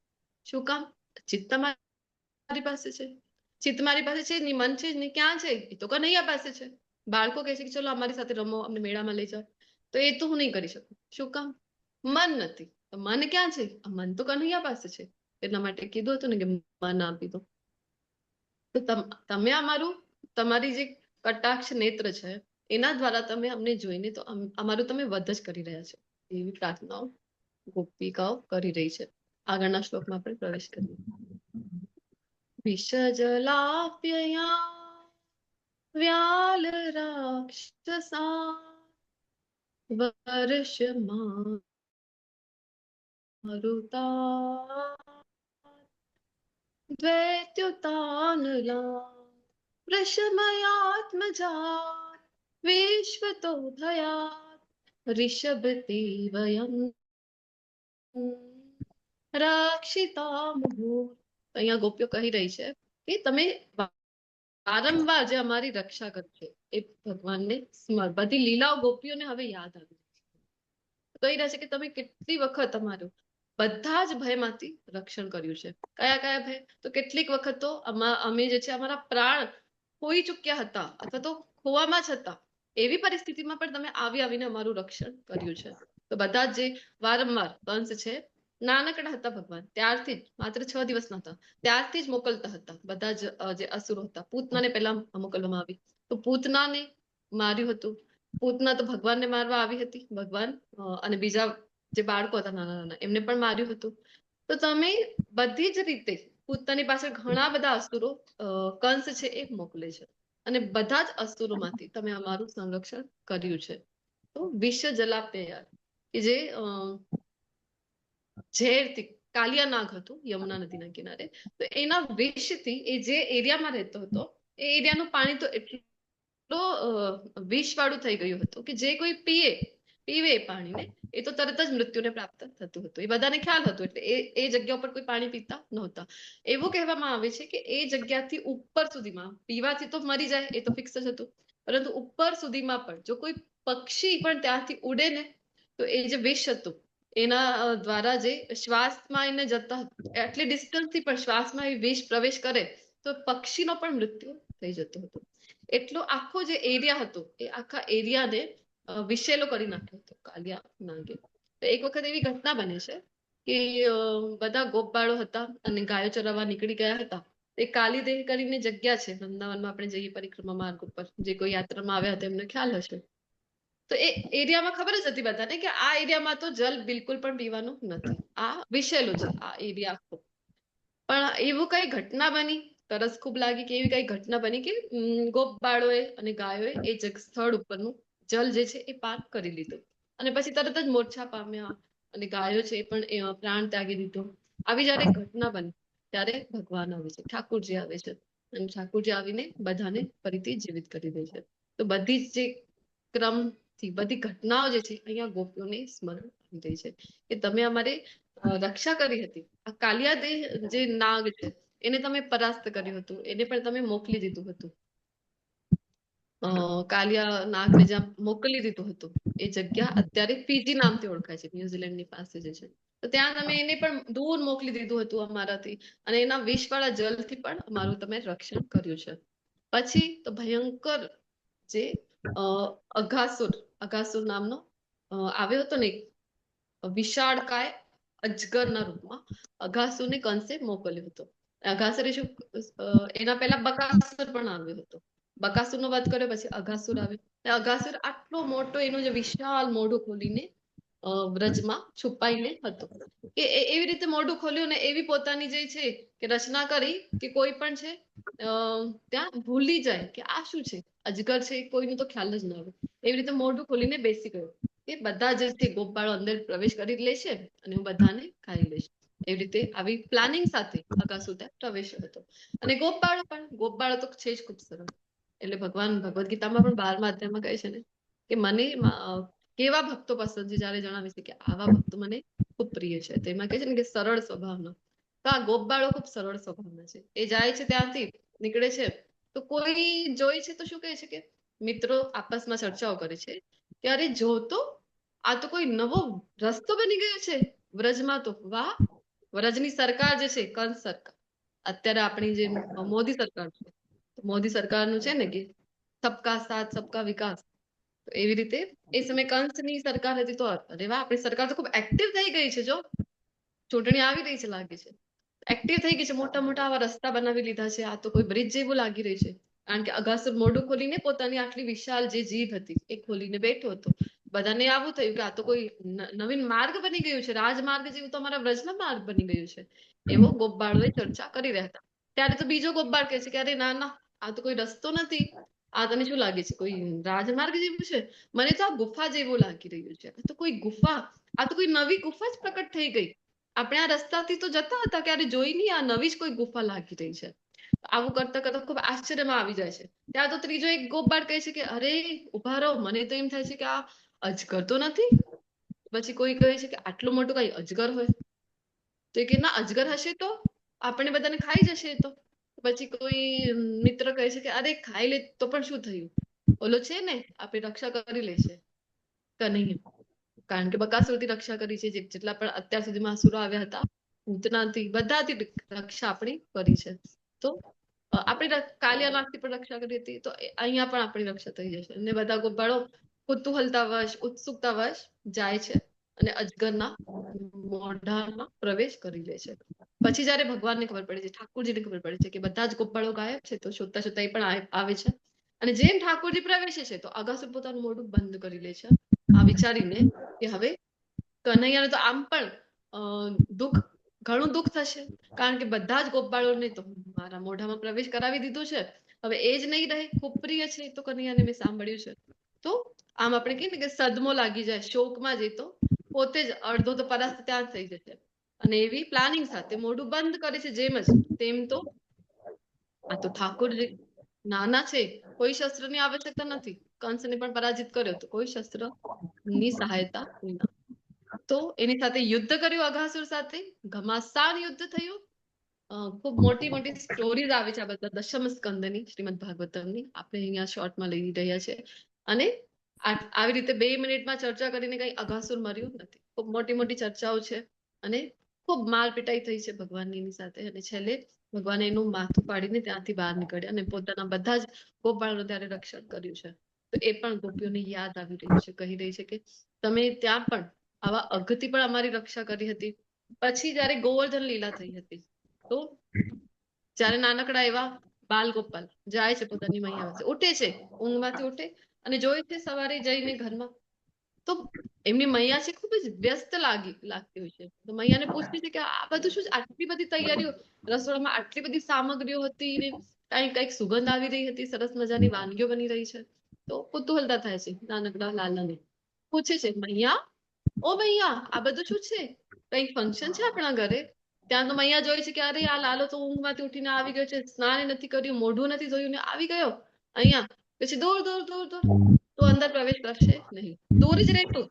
શું કામ ચિત્ત મારી પાસે છે. ચિત્ત મારી પાસે છે ની મન છે ને ક્યાં છે એ તો કનૈયા પાસે છે. બાળકો કહે છે કે ચલો અમારી સાથે રમો અમને મેળામાં લઈ જાઓ તો એ તો હું નહીં કરી શકું. શું કામ મન નથી. તો મન ક્યાં છે મન તો કનૈયા પાસે છે. એટલા માટે કીધું હતું ને કે મન આપી દો. તો તમે તમારી જે કટાક્ષ નેત્ર છે એના દ્વારા તમે અમને જોઈને તો અમારું તમે વધ જ કરી રહ્યા છો એવી પ્રાર્થનાઓ ગોપિકાઓ કરી રહી છે. આગળના શ્લોકમાં આપણે પ્રવેશ કરીએ. વિષજલાપ્યયા વ્યાલ રાક્ષસા વર્ષમાં મરુતા દ્વૈત્યુતાનલા વૃષમયાત્મજાત વિશ્વતો ભયાત ऋषभते वयम् रक्षिता मुहुः તો અહીંયા ગોપીઓ કહી રહી છે કે તમે વારંવાર જે અમારી રક્ષા કરશે એ ભગવાનને બધી લીલાઓ ગોપીઓને હવે યાદ આવી કહી રહ્યા છે કે તમે કેટલી વખત અમારું બધા જ ભયમાંથી રક્ષણ કર્યું છે. કયા કયા ભય? તો કેટલીક વખત તો અમે જે છે અમારા પ્રાણ ખોઈ ચૂક્યા હતા અથવા તો ખોવામાં જ હતા એવી પરિસ્થિતિમાં પણ તમે આવીને અમારું રક્ષણ કર્યું છે. તો બધા જે વારંવાર કંસ છે નાનકડા હતા ભગવાન ત્યારથી જ માત્ર 6 દિવસના હતા ત્યારથી જ મોકલતા હતા. બધા જ જે અસુરો હતા પૂતનાને પહેલા મોકલવામાં આવી તો પૂતનાને માર્યું હતું. પૂતના તો ભગવાનને મારવા આવી હતી ભગવાન અને બીજા જે બાળકો હતા નાના નાના એમને પણ માર્યું હતું. તો તમે બધી જ રીતે પૂતનાની પાછળ ઘણા બધા અસુરો કંસ છે એ મોકલે છે અને બધા જ અસુરોમાંથી તમે અમારું સંરક્ષણ કર્યું છે. તો વિષ જલાપેય કે જે ઝેરથી કાલિયા નાગ હતું યમુના નદીના કિનારે તો એના વિષથી એ જે એરિયામાં રહેતો હતો એ એરિયાનું પાણી તો એટલો વિષ વાળું થઈ ગયું હતું કે જે કોઈ પીવે એ પાણીને એ તો તરત જ મૃત્યુને પ્રાપ્ત થતું હતું. એ બધાને ખ્યાલ હતો એટલે એ જગ્યા ઉપર કોઈ પાણી પીતા નહોતા. એવું કહેવામાં આવે છે કે એ જગ્યાથી ઉપર સુધીમાં પીવાથી તો મરી જાય એ તો ફિક્સ જ હતું પરંતુ ઉપર સુધીમાં પણ જો કોઈ પક્ષી પણ ત્યાંથી ઉડે ને તો એ જે વિષ હતું એના દ્વારા જે શ્વાસમાં એને જતા એટલી ડિસ્ટન્સથી પણ શ્વાસમાં એ વિષ પ્રવેશ કરે તો પક્ષીનો પણ મૃત્યુ થઈ જતો હતો. એટલો આખો જે એરિયા હતો એ આખા એરિયાને વિષેલો કરી નાખ્યો હતો કાલિયા નાગે. તો એક વખત એવી ઘટના બને છે કે બધા ગોપબાળો હતા અને ગાયો ચરાવવા નીકળી ગયા હતા. એ કાલીદેહ કરીને જગ્યા છે વૃંદાવનમાં આપણે જઈએ પરિક્રમા માર્ગ ઉપર જે કોઈ યાત્રામાં આવ્યા હતા એમને ખ્યાલ હશે. તો એ એરિયામાં ખબર જ હતી બધાને કે આ એરિયામાં તો જલ બિલકુલ પણ પીવાનું નથી. આ વિષેલું છે આ એરિયા આખો. પણ એવું કઈ ઘટના બની તરસ ખૂબ લાગી કે એવી કઈ ઘટના બની કે ગોપબાળોએ અને ગાયોએ એ સ્થળ ઉપરનું જલ જે છે એ પાર કરી લીધું અને પછી તરત જ મોરછા પામ્યા અને ગાયો છે એ પણ પ્રાણ ત્યાગી દીધો. આવી જયારે ઘટના બની ત્યારે ભગવાન આવે છે ઠાકુરજી આવે છે અને ઠાકુરજી આવીને બધાને ફરીથી જીવિત કરી દે છે. તો બધી જ જે ક્રમથી બધી ઘટનાઓ જે છે અહીંયા ગોપીઓને સ્મરણ આવી રહી છે કે તમે અમારે રક્ષા કરી હતી. આ કાલિયાદેહ જે નાગ છે એને તમે પરાસ્ત કર્યું હતું એને પણ તમે મોકલી દીધું હતું. કાલિયા નાગને જ્યાં મોકલી દીધું હતું એ જગ્યા અત્યારે ફીજી નામથી ઓળખાય છે ન્યુઝીલેન્ડની પાસે જે છે. તો ત્યાં તમે એને પણ દૂર મોકલી દીધું હતું અમારાથી અને એના વિષવાળા જલથી પણ અમારું તમે રક્ષણ કર્યું છે. પછી તો ભયંકર જે અઘાસુર નામનો આવ્યો હતો ને વિશાળકાય અજગરના રૂપમાં અઘાસુરને કંસે મોકલ્યો હતો. અઘાસુરે શું એના પહેલા બકાસુર પણ આવ્યો હતો. બકાસુરનો વધ કર્યો પછી અઘાસુર આવ્યો. અઘાસુર આટલો મોટો એનું જે વિશાળ મોઢું ખોલીને વ્રજમાં છુપાઈને હતો કે એવી રીતે મોઢું ખોલ્યું ને એવી પોતાની જે છે કે રચના કરી કે કોઈ પણ છે ત્યાં ભૂલી જાય કે આ શું છે અજગર છે કોઈનું તો ખ્યાલ જ ન આવે. એવી રીતે મોઢું ખોલીને બેસી ગયો કે બધા જ છે ગોપબાળો અંદર પ્રવેશ કરી લેશે અને હું બધાને ખાઈ લઈશ. એવી રીતે આવી પ્લાનિંગ સાથે અઘાસુર ત્યાં પ્રવેશ્યો હતો. અને ગોપબાળો તો છે જ ખૂબ સરળ. એટલે ભગવાન ભગવદ્ ગીતામાં પણ 12મા અધ્યાયમાં કહે છે ને કે મને કેવા ભક્તો પસંદ છે જયારે જણાવે છે કે આવા ભક્તો મને ખૂબ પ્રિય છે. તેમાં કહે છે ને કે સરળ સ્વભાવના. તો આ ગોપબાળો ખૂબ સરળ સ્વભાવના છે. એ જાય છે ત્યાંથી નીકળે છે તો કોઈ જોઈ છે તો શું કહે છે કે મિત્રો આપસમાં ચર્ચાઓ કરે છે કે અરે જો તો આ તો કોઈ નવો રસ્તો બની ગયો છે વ્રજમાં. તો વાહ, વ્રજની સરકાર જે છે કંસ સરકાર અત્યારે આપણી જે મોદી સરકાર છે મોદી સરકારનું છે ને કે સબકા સાથ સબકા વિકાસ. તો એવી રીતે એ સમય કંસની સરકાર હતી તો અરે વાહ આપણી સરકાર તો ખૂબ એક્ટિવ થઈ ગઈ છે. જો ચૂંટણી આવી રહી છે લાગે છે એક્ટિવ થઈ ગઈ છે. મોટા મોટા આવા રસ્તા બનાવી લીધા છે. આ તો કોઈ બ્રિજ જેવું લાગી રહી છે કારણ કે અઘાસુર મોઢું ખોલીને પોતાની આટલી વિશાળ જે જીભ હતી એ ખોલીને બેઠો હતો. બધાને આવું થયું કે આ તો કોઈ નવીન માર્ગ બની ગયું છે. રાજમાર્ગ જેવું તો અમારા વ્રજના માર્ગ બની ગયું છે. એવો ગોપબાળોએ ચર્ચા કરી રહ્યા હતા. ત્યારે તો બીજો ગોપબાળ કહે છે કે અરે ના ના આ તો કોઈ રસ્તો નથી. આ તને શું લાગે છે કોઈ રાજમાર્ગ જેવું છે? મને તો આ ગુફા જેવું લાગી રહ્યું છે. આ તો કોઈ ગુફા, આ તો કોઈ નવી ગુફા જ પ્રકટ થઈ ગઈ. આપણે આ રસ્તાથી તો જતા હતા ક્યારે જોઈ નહીં આ નવી જ કોઈ ગુફા લાગી રહી છે. આવું કરતા કરતા ખૂબ આશ્ચર્યમાં આવી જાય છે. ત્યાં તો ત્રીજો એક ગોપબાળ કહે છે કે અરે ઉભા રહો, મને તો એમ થાય છે કે આ અજગર તો નથી. પછી કોઈ કહે છે કે આટલું મોટું કઈ અજગર હોય તો કે ના અજગર હશે તો આપણે બધાને ખાઈ જશે તો પછી કોઈ મિત્ર કહે છે કે અરે ખાઈ લે તો પણ શું થયું, ઓલો છે ને આપણી રક્ષા કરી લેશે. કનૈયા, કારણ કે બકાસુરથી રક્ષા કરી છે, જેટલા પણ અત્યાર સુધીમાં અસુરો આવ્યા હતા, ભૂતનાથી બધાથી રક્ષા આપણી કરી છે. તો આપણી કાલિયાનાગથી પણ રક્ષા કરી હતી, તો અહીંયા પણ આપણી રક્ષા થઈ જશે. અને બધા ગોપાળો કુતૂહલતા વશ ઉત્સુકતા વશ જાય છે અને અજગરના મોઢામાં પ્રવેશ કરી લે છે. પછી જયારે ભગવાનને ખબર પડે છે, ઠાકોરજીને ખબર પડે છે કે બધા જ ગોપાળો ગાયબ છે, તો શોધતા શોધતા એ પણ આવે છે. અને જેમ ઠાકોરજી પ્રવેશે છે તો અગાસુર પોતાનું મોઢું બંધ કરી લે છે, આ વિચારીને કે હવે કનૈયાને તો આમ પણ ઘણું દુઃખ થશે, કારણ કે બધા જ ગોપાળોને તો મારા મોઢામાં પ્રવેશ કરાવી દીધો છે, હવે એ જ નહીં રહે. ખૂબ પ્રિય છે તો કનૈયાને મેં સાંભળ્યું છે. તો આમ આપણે કહીએ ને કે સદમો લાગી જાય, શોકમાં જઈ તો પોતે જ અડધો તો પરાસ્ત ત્યાં જ થઈ જશે. અને એવી પ્લાનિંગ સાથે મોઢું બંધ કરે છે. જેમ જ તેમ તો આ તો ઠાકોરજી નાના છે, કોઈ શસ્ત્રની આવશ્યકતા નથી. કંસને પણ પરાજિત કર્યો તો કોઈ શસ્ત્રની સહાયતા વિના. તો એની સાથે યુદ્ધ કર્યું અઘાસુર સાથે, ઘમાસાન યુદ્ધ થયું. ખૂબ મોટી મોટી સ્ટોરીઝ આવે છે આ બધા દશમ સ્કંદની, શ્રીમદ ભાગવતમની. આપણે અહીંયા શોર્ટમાં લઈ રહ્યા છે. અને આવી રીતે 2 મિનિટમાં ચર્ચા કરીને કઈ અઘાસુર મર્યું નથી. ખૂબ મોટી મોટી ચર્ચાઓ છે અને ખૂબ માર પિટાઈ થઈ છે ભગવાનની એની સાથે. અને છેલ્લે ભગવાને એનું માથું પાડીને ત્યાંથી બહાર નીકળ્યા અને પોતાના બધા જ ગોપાળોનું ત્યારે રક્ષણ કર્યું છે. તો એ પણ ગોપીઓને યાદ આવી રહ્યું છે, કહી રહી છે કે તમે ત્યાં પણ આવા અગતિ પણ અમારી રક્ષા કરી હતી. પછી જયારે ગોવર્ધન લીલા થઈ હતી, તો જયારે નાનકડા એવા બાલ ગોપાલ જાય છે પોતાની મૈયા પાસે, ઉઠે છે ઊંઘમાંથી ઉઠે અને જોઈ છે સવારે જઈને ઘરમાં, તો એમની મૈયા છે ખૂબ જ વ્યસ્ત લાગતી હોય છે. તો મૈયાને પૂછે છે કે આ બધું શું છે? આટલી બધી તૈયારીઓ, રસોડામાં આટલી બધી સામગ્રીઓ હતી ને કઈક સુગંધ આવી રહી હતી, સરસ મજાની વાનગીઓ બની રહી છે. તો કુતૂહલતા થાય છે નાનકડા લાલાને. પૂછે છે, મૈયા, ઓ મૈયા, આ બધું શું છે? કઈક ફંક્શન છે આપણા ઘરે? ત્યાં તો મૈયા જોઈ છે કે અરે આ લાલો તો ઊંઘમાંથી ઉઠીને આવી ગયો છે, સ્નાન નથી કર્યું, મોઢું નથી ધોયું ને આવી ગયો અહીંયા. પછી દૂર દૂર દૂર દૂર, તો અંદર પ્રવેશ કરશે નહીં, દૂર જ રહેતું,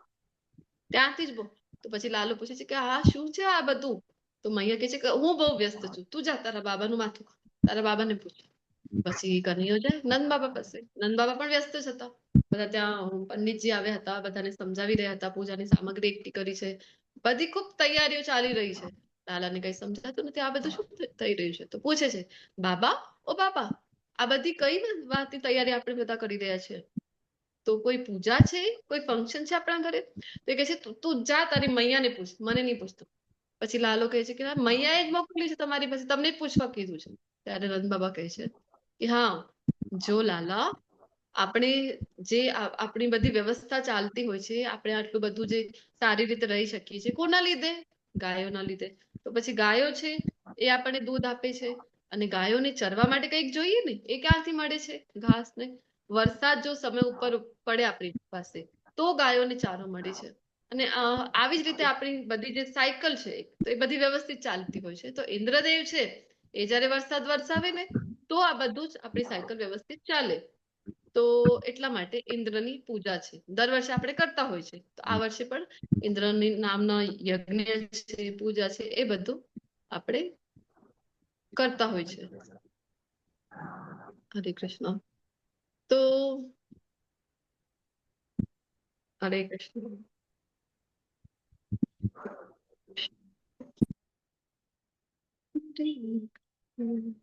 ત્યાંથી જ બો. તો પછી લાલો પૂછે છે કે આ શું છે આ બધું? તો મૈયા કહે છે કે હું બહુ વ્યસ્ત છું, તું જા તારા બાબાનું માથું ખા, તારા બાબાને પૂછ. પછી કનૈયો જાય નંદ બાબા પાસે. નંદ બાબા પણ વ્યસ્ત જ હતા. બધા ત્યાં પંડિતજી આવ્યા હતા, બધાને સમજાવી રહ્યા હતા, પૂજાની સામગ્રી એકઠી કરી છે, બધી ખૂબ તૈયારીઓ ચાલી રહી છે. લાલાને કઈ સમજાતું નથી, આ બધું શું થઈ રહ્યું છે? તો પૂછે છે, બાબા, ઓ બાબા, આ બધી કઈ વાતની તૈયારી આપણે બધા કરી રહ્યા છે? તો કોઈ પૂજા છે, કોઈ ફંક્શન છે આપણા ઘરે? તો કહે છે તું જા તારી મૈયાને પૂછ, મને નહીં પૂછતો. પછી લાલો કહે છે કે મૈયાએ જ મોકલી છે તમારી પાસે, તમને પૂછવા કીધું છે. ત્યારે નંદ બાબા કહે છે કે હા, જો લાલા, આપણે જે આપણી બધી વ્યવસ્થા ચાલતી હોય છે, આપણે આટલું બધું જે સારી રીતે રહી શકીએ છીએ, કોના લીધે? ગાયોના લીધે. તો પછી ગાયો છે એ આપણને દૂધ આપે છે, અને ગાયોને ચરવા માટે કંઈક જોઈએ ને, એ ક્યાંથી મળે છે ઘાસ ને? વરસાદ જો સમય ઉપર પડે આપણી પાસે તો ગાયોને ચારો મળે છે. અને આવી જ રીતે આપણી બધી જે સાયકલ છે તો એ બધી વ્યવસ્થિત ચાલતી હોય છે. તો ઇન્દ્રદેવ છે એ જયારે વરસાદ વરસાવે ને, તો આ બધું જ આપણી સાયકલ વ્યવસ્થિત ચાલે. તો એટલા માટે ઇન્દ્રની પૂજા છે, દર વર્ષે આપણે કરતા હોય છે. તો આ વર્ષે પણ ઇન્દ્રની નામના યજ્ઞ છે, પૂજા છે, એ બધું આપણે કરતા હોય છે. હરે કૃષ્ણ. તો હરે કૃષ્ણ.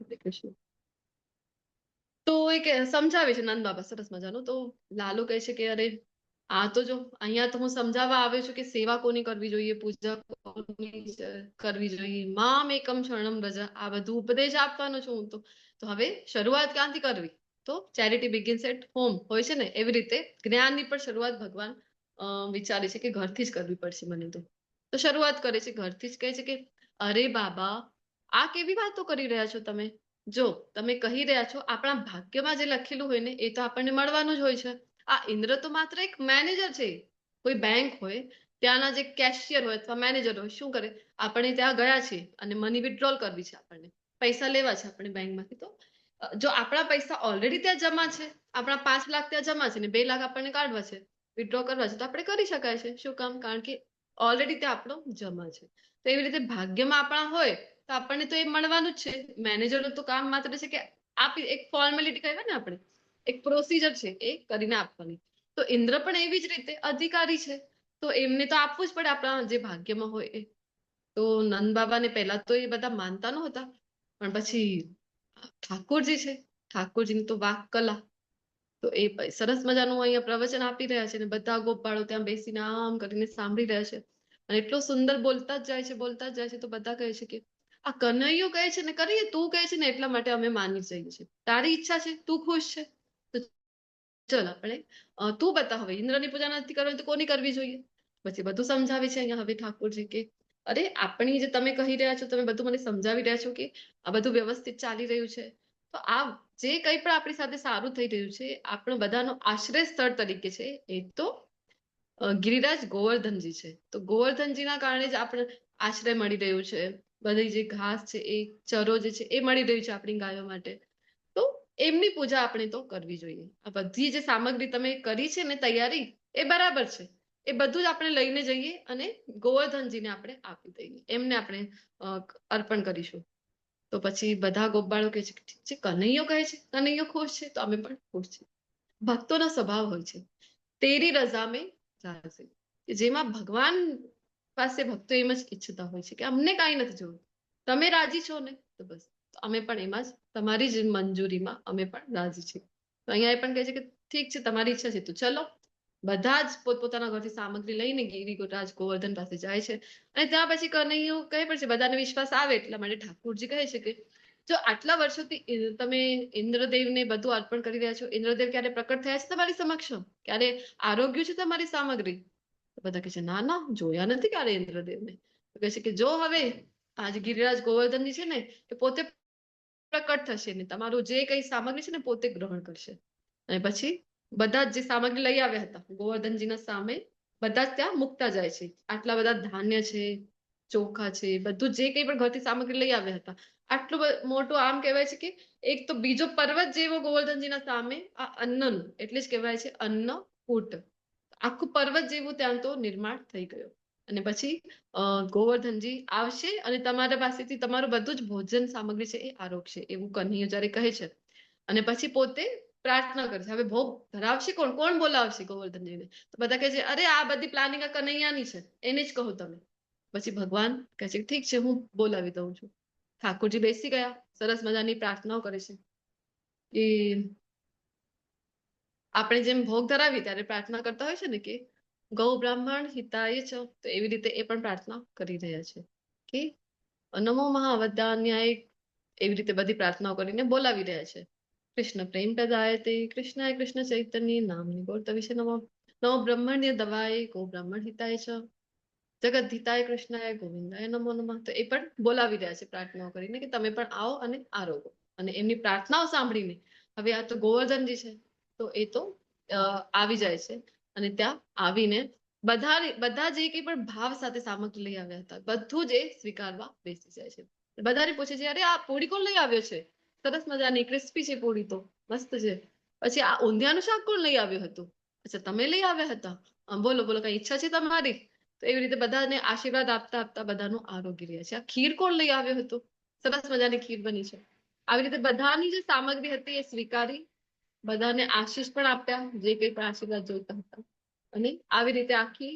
હરે કૃષ્ણ. તો સમજાવે છે નંદ બાબા સરસ મજાનું. તો લાલો કહે છે કે અરે આ તો જો અહીંયા તો હું સમજાવવા આવ્યો છું કે સેવા કોની કરવી જોઈએ, પૂજા કોની કરવી જોઈએ, મામ એકમ શરણમ વ્રજ, આ બધું ઉપદેશ આપવાનો છું હું. તો હવે શરૂઆત ક્યાંથી કરવી? તો ચેરિટી બિગિન્સ એટ હોમ હોય છે ને, એવી રીતે જ્ઞાનની પણ શરૂઆત ભગવાન વિચારે છે કે ઘરથી જ કરવી પડશે મને. તો શરૂઆત કરે છે ઘરથી જ. કહે છે કે અરે બાબા, આ કેવી વાતો કરી રહ્યા છો તમે? જો તમે કહી રહ્યા છો આપણા ભાગ્યમાં જે લખેલું હોય ને એ તો આપણને મળવાનું જ હોય છે. આ ઇન્દ્ર તો માત્ર એક મેનેજર છે. કોઈ બેંક હોય ત્યાંના જે કેશિયર હોય અથવા મેનેજર હોય, શું કરે? આપણે ત્યાં ગયા છે અને મની વિથડ્રોલ કરવી છે, આપણને પૈસા લેવા છે આપણે બેંકમાંથી. તો જો આપણા પૈસા ઓલરેડી ત્યાં જમા છે, આપણા 5 લાખ ત્યાં જમા છે ને 2 લાખ આપણને કાઢવા છે, વિથડ્રો કરવા છે, તો આપણે કરી શકાય છે. શું કામ? કારણ કે ઓલરેડી ત્યાં આપણો જમા છે. તો એવી રીતે ભાગ્યમાં આપણા હોય તો આપણને તો એ મળવાનું જ છે. મેનેજરનું તો કામ માત્ર છે કે આપી એક ફોર્મેલિટી કહેવાય ને, આપણે એક પ્રોસિજર છે એ કરીને આપવાની. તો ઇન્દ્ર પણ એવી જ રીતે અધિકારી છે, તો એમને તો આપવું જ પડે આપણા જે ભાગ્યમાં હોય એ. તો નંદ બાબાને પહેલા તો એ બધા માનતા નહોતા, પણ પછી ઠાકોરજી છે, ઠાકોરજીની તો વાક કલા. તો એ સરસ મજાનું અહીંયા પ્રવચન આપી રહ્યા છે, ને બધા ગોપાળો ત્યાં બેસીને આમ કરીને સાંભળી રહ્યા છે. અને એટલો સુંદર બોલતા જ જાય છે, બોલતા જ જાય છે. તો બધા કહે છે કે આ કનૈયો કહે છે ને કરીએ, તું કહે છે ને એટલા માટે અમે માની જઈએ છીએ. તારી ઈચ્છા છે, તું ખુશ છે, તો ચલ આપણે તું બતા, હવે ઇન્દ્રની પૂજા નથી કરવાની તો કોની કરવી જોઈએ? પછી બધું સમજાવે છે અહીંયા હવે ઠાકોરજી કે અરે આપણી જે તમે કહી રહ્યા છો, તમે બધું મને સમજાવી રહ્યા છો કે આ બધું વ્યવસ્થિત ચાલી રહ્યું છે. તો આ જે કંઈ પણ આપણી સાથે સારું થઈ રહ્યું છે, આપણો બધાનો આશ્રય સ્થળ તરીકે છે એ તો ગિરિરાજ ગોવર્ધનજી છે. તો ગોવર્ધનજીના કારણે જ આપણે આશ્રય મળી રહ્યું છે. બધી જે ઘાસ છે, એ ચરો જે છે એ મળી રહ્યું છે આપણી ગાયો માટે. તો એમની પૂજા આપણે તો કરવી જોઈએ. આ બધી જે સામગ્રી તમે કરી છે ને તૈયારી, એ બરાબર છે. એ બધું જ આપણે લઈને જઈએ અને ગોવર્ધનજીને આપણે આપી દઈએ, એમને આપણે અર્પણ કરીશું. તો પછી બધા ગોપાળો કહે છે કે ઠીક છે, કનૈયો કહે છે, કનૈયો ખુશ છે તો અમે પણ ખુશ છીએ. ભક્તોનો સ્વભાવ હોય છે તેરી રઝા મેં રાઝી, કે જેમાં ભગવાન પાસે ભક્તો એમ જ ઈચ્છતા હોય છે કે અમને કાંઈ નથી જોવું, તમે રાજી છો ને તો બસ. તો અમે પણ એમાં જ તમારી જ મંજૂરીમાં અમે પણ રાજી છીએ. તો અહીંયા એ પણ કહે છે કે ઠીક છે, તમારી ઈચ્છા છે તો ચલો. બધા જ પોતપોતાના ઘરથી સામગ્રી લઈને ગિરિરાજ ગોવર્ધન પાસે જાય છે. અને ત્યાં પછી કનૈયો કહે પણ છે, બધાને વિશ્વાસ આવે એટલા માટે ઠાકોરજી કહે છે કે જો આટલા વર્ષોથી તમે ઇન્દ્રદેવને બધું અર્પણ કરી રહ્યા છો, ઇન્દ્રદેવ ક્યારે પ્રકટ થયા છે તમારી સમક્ષ? ક્યારે આરોગ્યું છે તમારી સામગ્રી? તો બધા કહે છે ના ના, જોયા નથી ક્યારે ઇન્દ્રદેવને. તો કહે છે કે જો હવે આજ ગિરિરાજ ગોવર્ધનજી છે ને એ પોતે પ્રકટ થશે ને તમારું જે કઈ સામગ્રી છે ને પોતે ગ્રહણ કરશે. અને પછી બધા જ જે સામગ્રી લઈ આવ્યા હતા ગોવર્ધનજીના સામે, બધા જ ત્યાં મૂકતા જાય છે. આટલા બધા ધાન્ય છે, ચોખા છે, બધું જે કંઈ પણ ઘરથી સામગ્રી લઈ આવ્યા હતા, આટલું મોટું આમ કહેવાય છે કે એક તો બીજો પર્વત જેવો ગોવર્ધનજીના સામે આ અન્નનું, એટલે જ કહેવાય છે અન્નકૂટ. આખું પર્વત જેવું ત્યાં તો નિર્માણ થઈ ગયું. અને પછી ગોવર્ધનજી આવશે અને તમારા પાસેથી તમારું બધું જ ભોજન સામગ્રી છે એ આરોગશે, એવું કન્હૈયા જ્યારે કહે છે. અને પછી પોતે પ્રાર્થના કરશે. હવે ભોગ ધરાવશે કોણ? કોણ બોલાવશે ગોવર્ધનજીને? તો બધા કહે છે અરે આ બધી પ્લાનિંગ આ કનૈયાની છે, એને જ કહો તમે. પછી ભગવાન કહે છે ઠીક છે, હું બોલાવી દઉં છું. ઠાકોરજી બેસી ગયા, સરસ મજાની પ્રાર્થનાઓ કરે છે કે આપણે જેમ ભોગ ધરાવી ત્યારે પ્રાર્થના કરતા હોય છે ને કે ગૌ બ્રાહ્મણ હિતાય છે, તો એવી રીતે એ પણ પ્રાર્થના કરી રહ્યા છે કે નમો મહાવદાન્યાય, એવી રીતે બધી પ્રાર્થનાઓ કરીને બોલાવી રહ્યા છે. કૃષ્ણ પ્રેમ પ્રદાય તે કૃષ્ણાય કૃષ્ણ ચૈતન્ય નામની ગોર્ત વિશે નમો નમો બ્રહ્મણ્ય દવાય ગૌ બ્રાહ્મણ હિતાય છે, જગત હિતાય કૃષ્ણાય ગોવિંદાય નમો નમઃ. તો એ પણ બોલાવી રહ્યા છે પ્રાર્થનાઓ કરીને કે તમે પણ આવો અને આરોગો. અને એમની પ્રાર્થનાઓ સાંભળીને હવે આ તો ગોવર્ધનજી છે, તો એ તો આવી જાય છે અને ત્યાં આવીને બધા જે કંઈ પણ ભાવ સાથે સામગ્રી લઈ આવ્યા હતા બધું જ એ સ્વીકારવા બેસી જાય છે. બધાને પૂછે છે અરે આ પૂરી કોણ લઈ આવ્યો છે? સરસ મજાની ક્રિસ્પી છે પૂરી, તો મસ્ત છે. પછી આ ઊંધિયાનું શાક કોણ લઈ આવ્યું હતું? અચ્છા તમે લઈ આવ્યા હતા, બોલો બોલો કઈ ઈચ્છા છે તમારી? તો એવી રીતે બધાને આશીર્વાદ આપતા આપતા બધાનું આરોગ્ય રહે છે. આ ખીર કોણ લઈ આવ્યો હતું? સરસ મજાની ખીર બની છે. આવી રીતે બધાની જે સામગ્રી હતી એ સ્વીકારી, બધાને આશીષ પણ આપ્યા જે કંઈ પણ આશીર્વાદ જોઈતા હતા. અને આવી રીતે આખી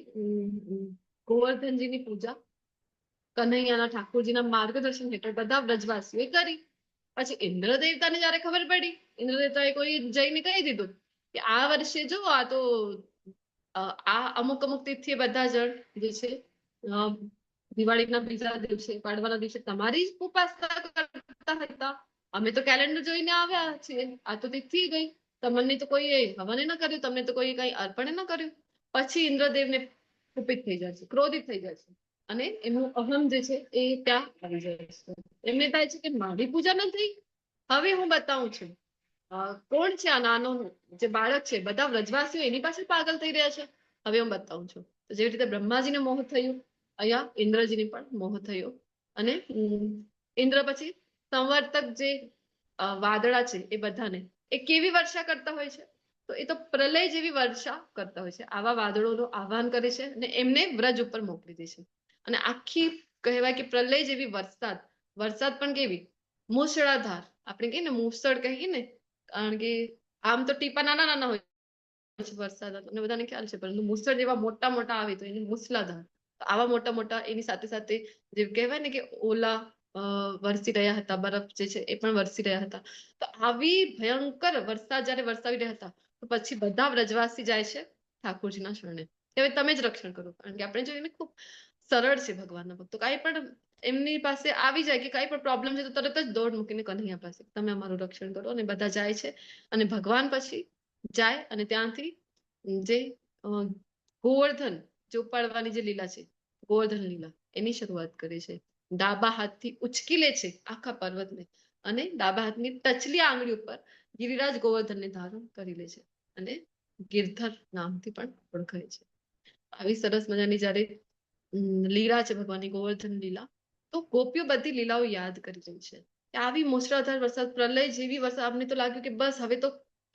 ગોવર્ધનજીની પૂજા કન્હૈયાના ઠાકોરજીના માર્ગદર્શન હેઠળ બધા વ્રજવાસીઓએ કરી. પછી ઇન્દ્ર દેવતાને જયારે ખબર પડી, ઇન્દ્ર દેવતાએ કોઈ જઈને કહી દીધું કે આ વર્ષે જો આ તો આ અમુક અમુક તિથિએ બધા જણ જે છે દિવાળીના બીજા દિવસે, પાડવાના દિવસે તમારી જ ઉપાસના કરતા હતા. અમે તો કેલેન્ડર જોઈને આવ્યા છીએ, આ તો તિથિ ગઈ, તમને તો કોઈ હવને ન કર્યું, તમને તો કોઈ કઈ અર્પણ ન કર્યું. પછી ઇન્દ્રદેવને કુપિત થઈ જાય છે, ક્રોધિત થઈ જાય છે અને એમનું અહમ જે છે એ ત્યાં આવી જાય છે. એમને થાય છે કે મારી પૂજા ન થઈ, હવે હું બતાવું છું કોણ છે આ નાનો જે બાળક છે. બધા વ્રજવાસીઓ એની પાસે પાગલ થઈ રહ્યા છે, હવે હું બતાવું છું. તો જેવી રીતે બ્રહ્માજીને મોહ થયું, અહીંયા ઇન્દ્રજીને પણ મોહ થયો. અને ઇન્દ્ર પછી સંવર્તક જે વાદળા છે એ બધાને એ કેવી વર્ષા કરતા હોય છે? તો એ તો પ્રલય જેવી વર્ષા કરતા હોય છે. આવા વાદળોનું આહવાન કરે છે અને એમને વ્રજ ઉપર મોકલી દે છે. અને આખી કહેવાય કે પ્રલય જેવી વરસાદ વરસાદ પણ કેવી મૂસળાધાર, આપણે કહીએ ને મૂસળ કહીએ ને, કારણ કે આમ તો ટીપા નાના નાના હોય છે વરસાદ, તમને બધાને ખ્યાલ છે, પરંતુ મૂસળ જેવા મોટા મોટા આવે તો એને મૂસલાધાર. તો આવા મોટા મોટા એની સાથે સાથે જે કહેવાય ને કે ઓલા વરસી રહ્યા હતા, બરફ જે છે એ પણ વરસી રહ્યા હતા. તો આવી ભયંકર વરસાદ જયારે વરસાવી રહ્યા હતા તો પછી બધા વ્રજવાસી જાય છે ઠાકોરજીના શરણે કે હવે તમે જ રક્ષણ કરો, કારણ કે આપણે જોઈએ ને ખૂબ સરળ છે ભગવાનના ભક્તો. કાંઈ પણ એમની પાસે આવી જાય કે કાંઈ પણ પ્રોબ્લેમ છે તો તરત જ દોડ મૂકીને કન્હૈયા પાસે તમે અમારું રક્ષણ કરો, અને બધા જાય છે. અને ભગવાન પછી જાય અને ત્યાંથી જે ગોવર્ધન જે ઉપાડવાની જે લીલા છે, ગોવર્ધન લીલા, એની શરૂઆત કરે છે. ડાબા હાથથી ઉચકી લે છે આખા પર્વતને, અને ડાબા હાથની ટચલી આંગળી ઉપર ગિરિરાજ ગોવર્ધનને ધારણ કરી લે છે, અને ગિરધર નામથી પણ ઓળખાય છે. આવી સરસ મજાની જયારે લીલા છે ભગવાનની ગોવર્ધન લીલા, તો ગોપીઓ બધી લીલાઓ યાદ કરી રહી છે કે આવી મુશળધાર વરસાદ, પ્રલય જેવી વરસાદ, અમને તો લાગ્યું કે બસ હવે તો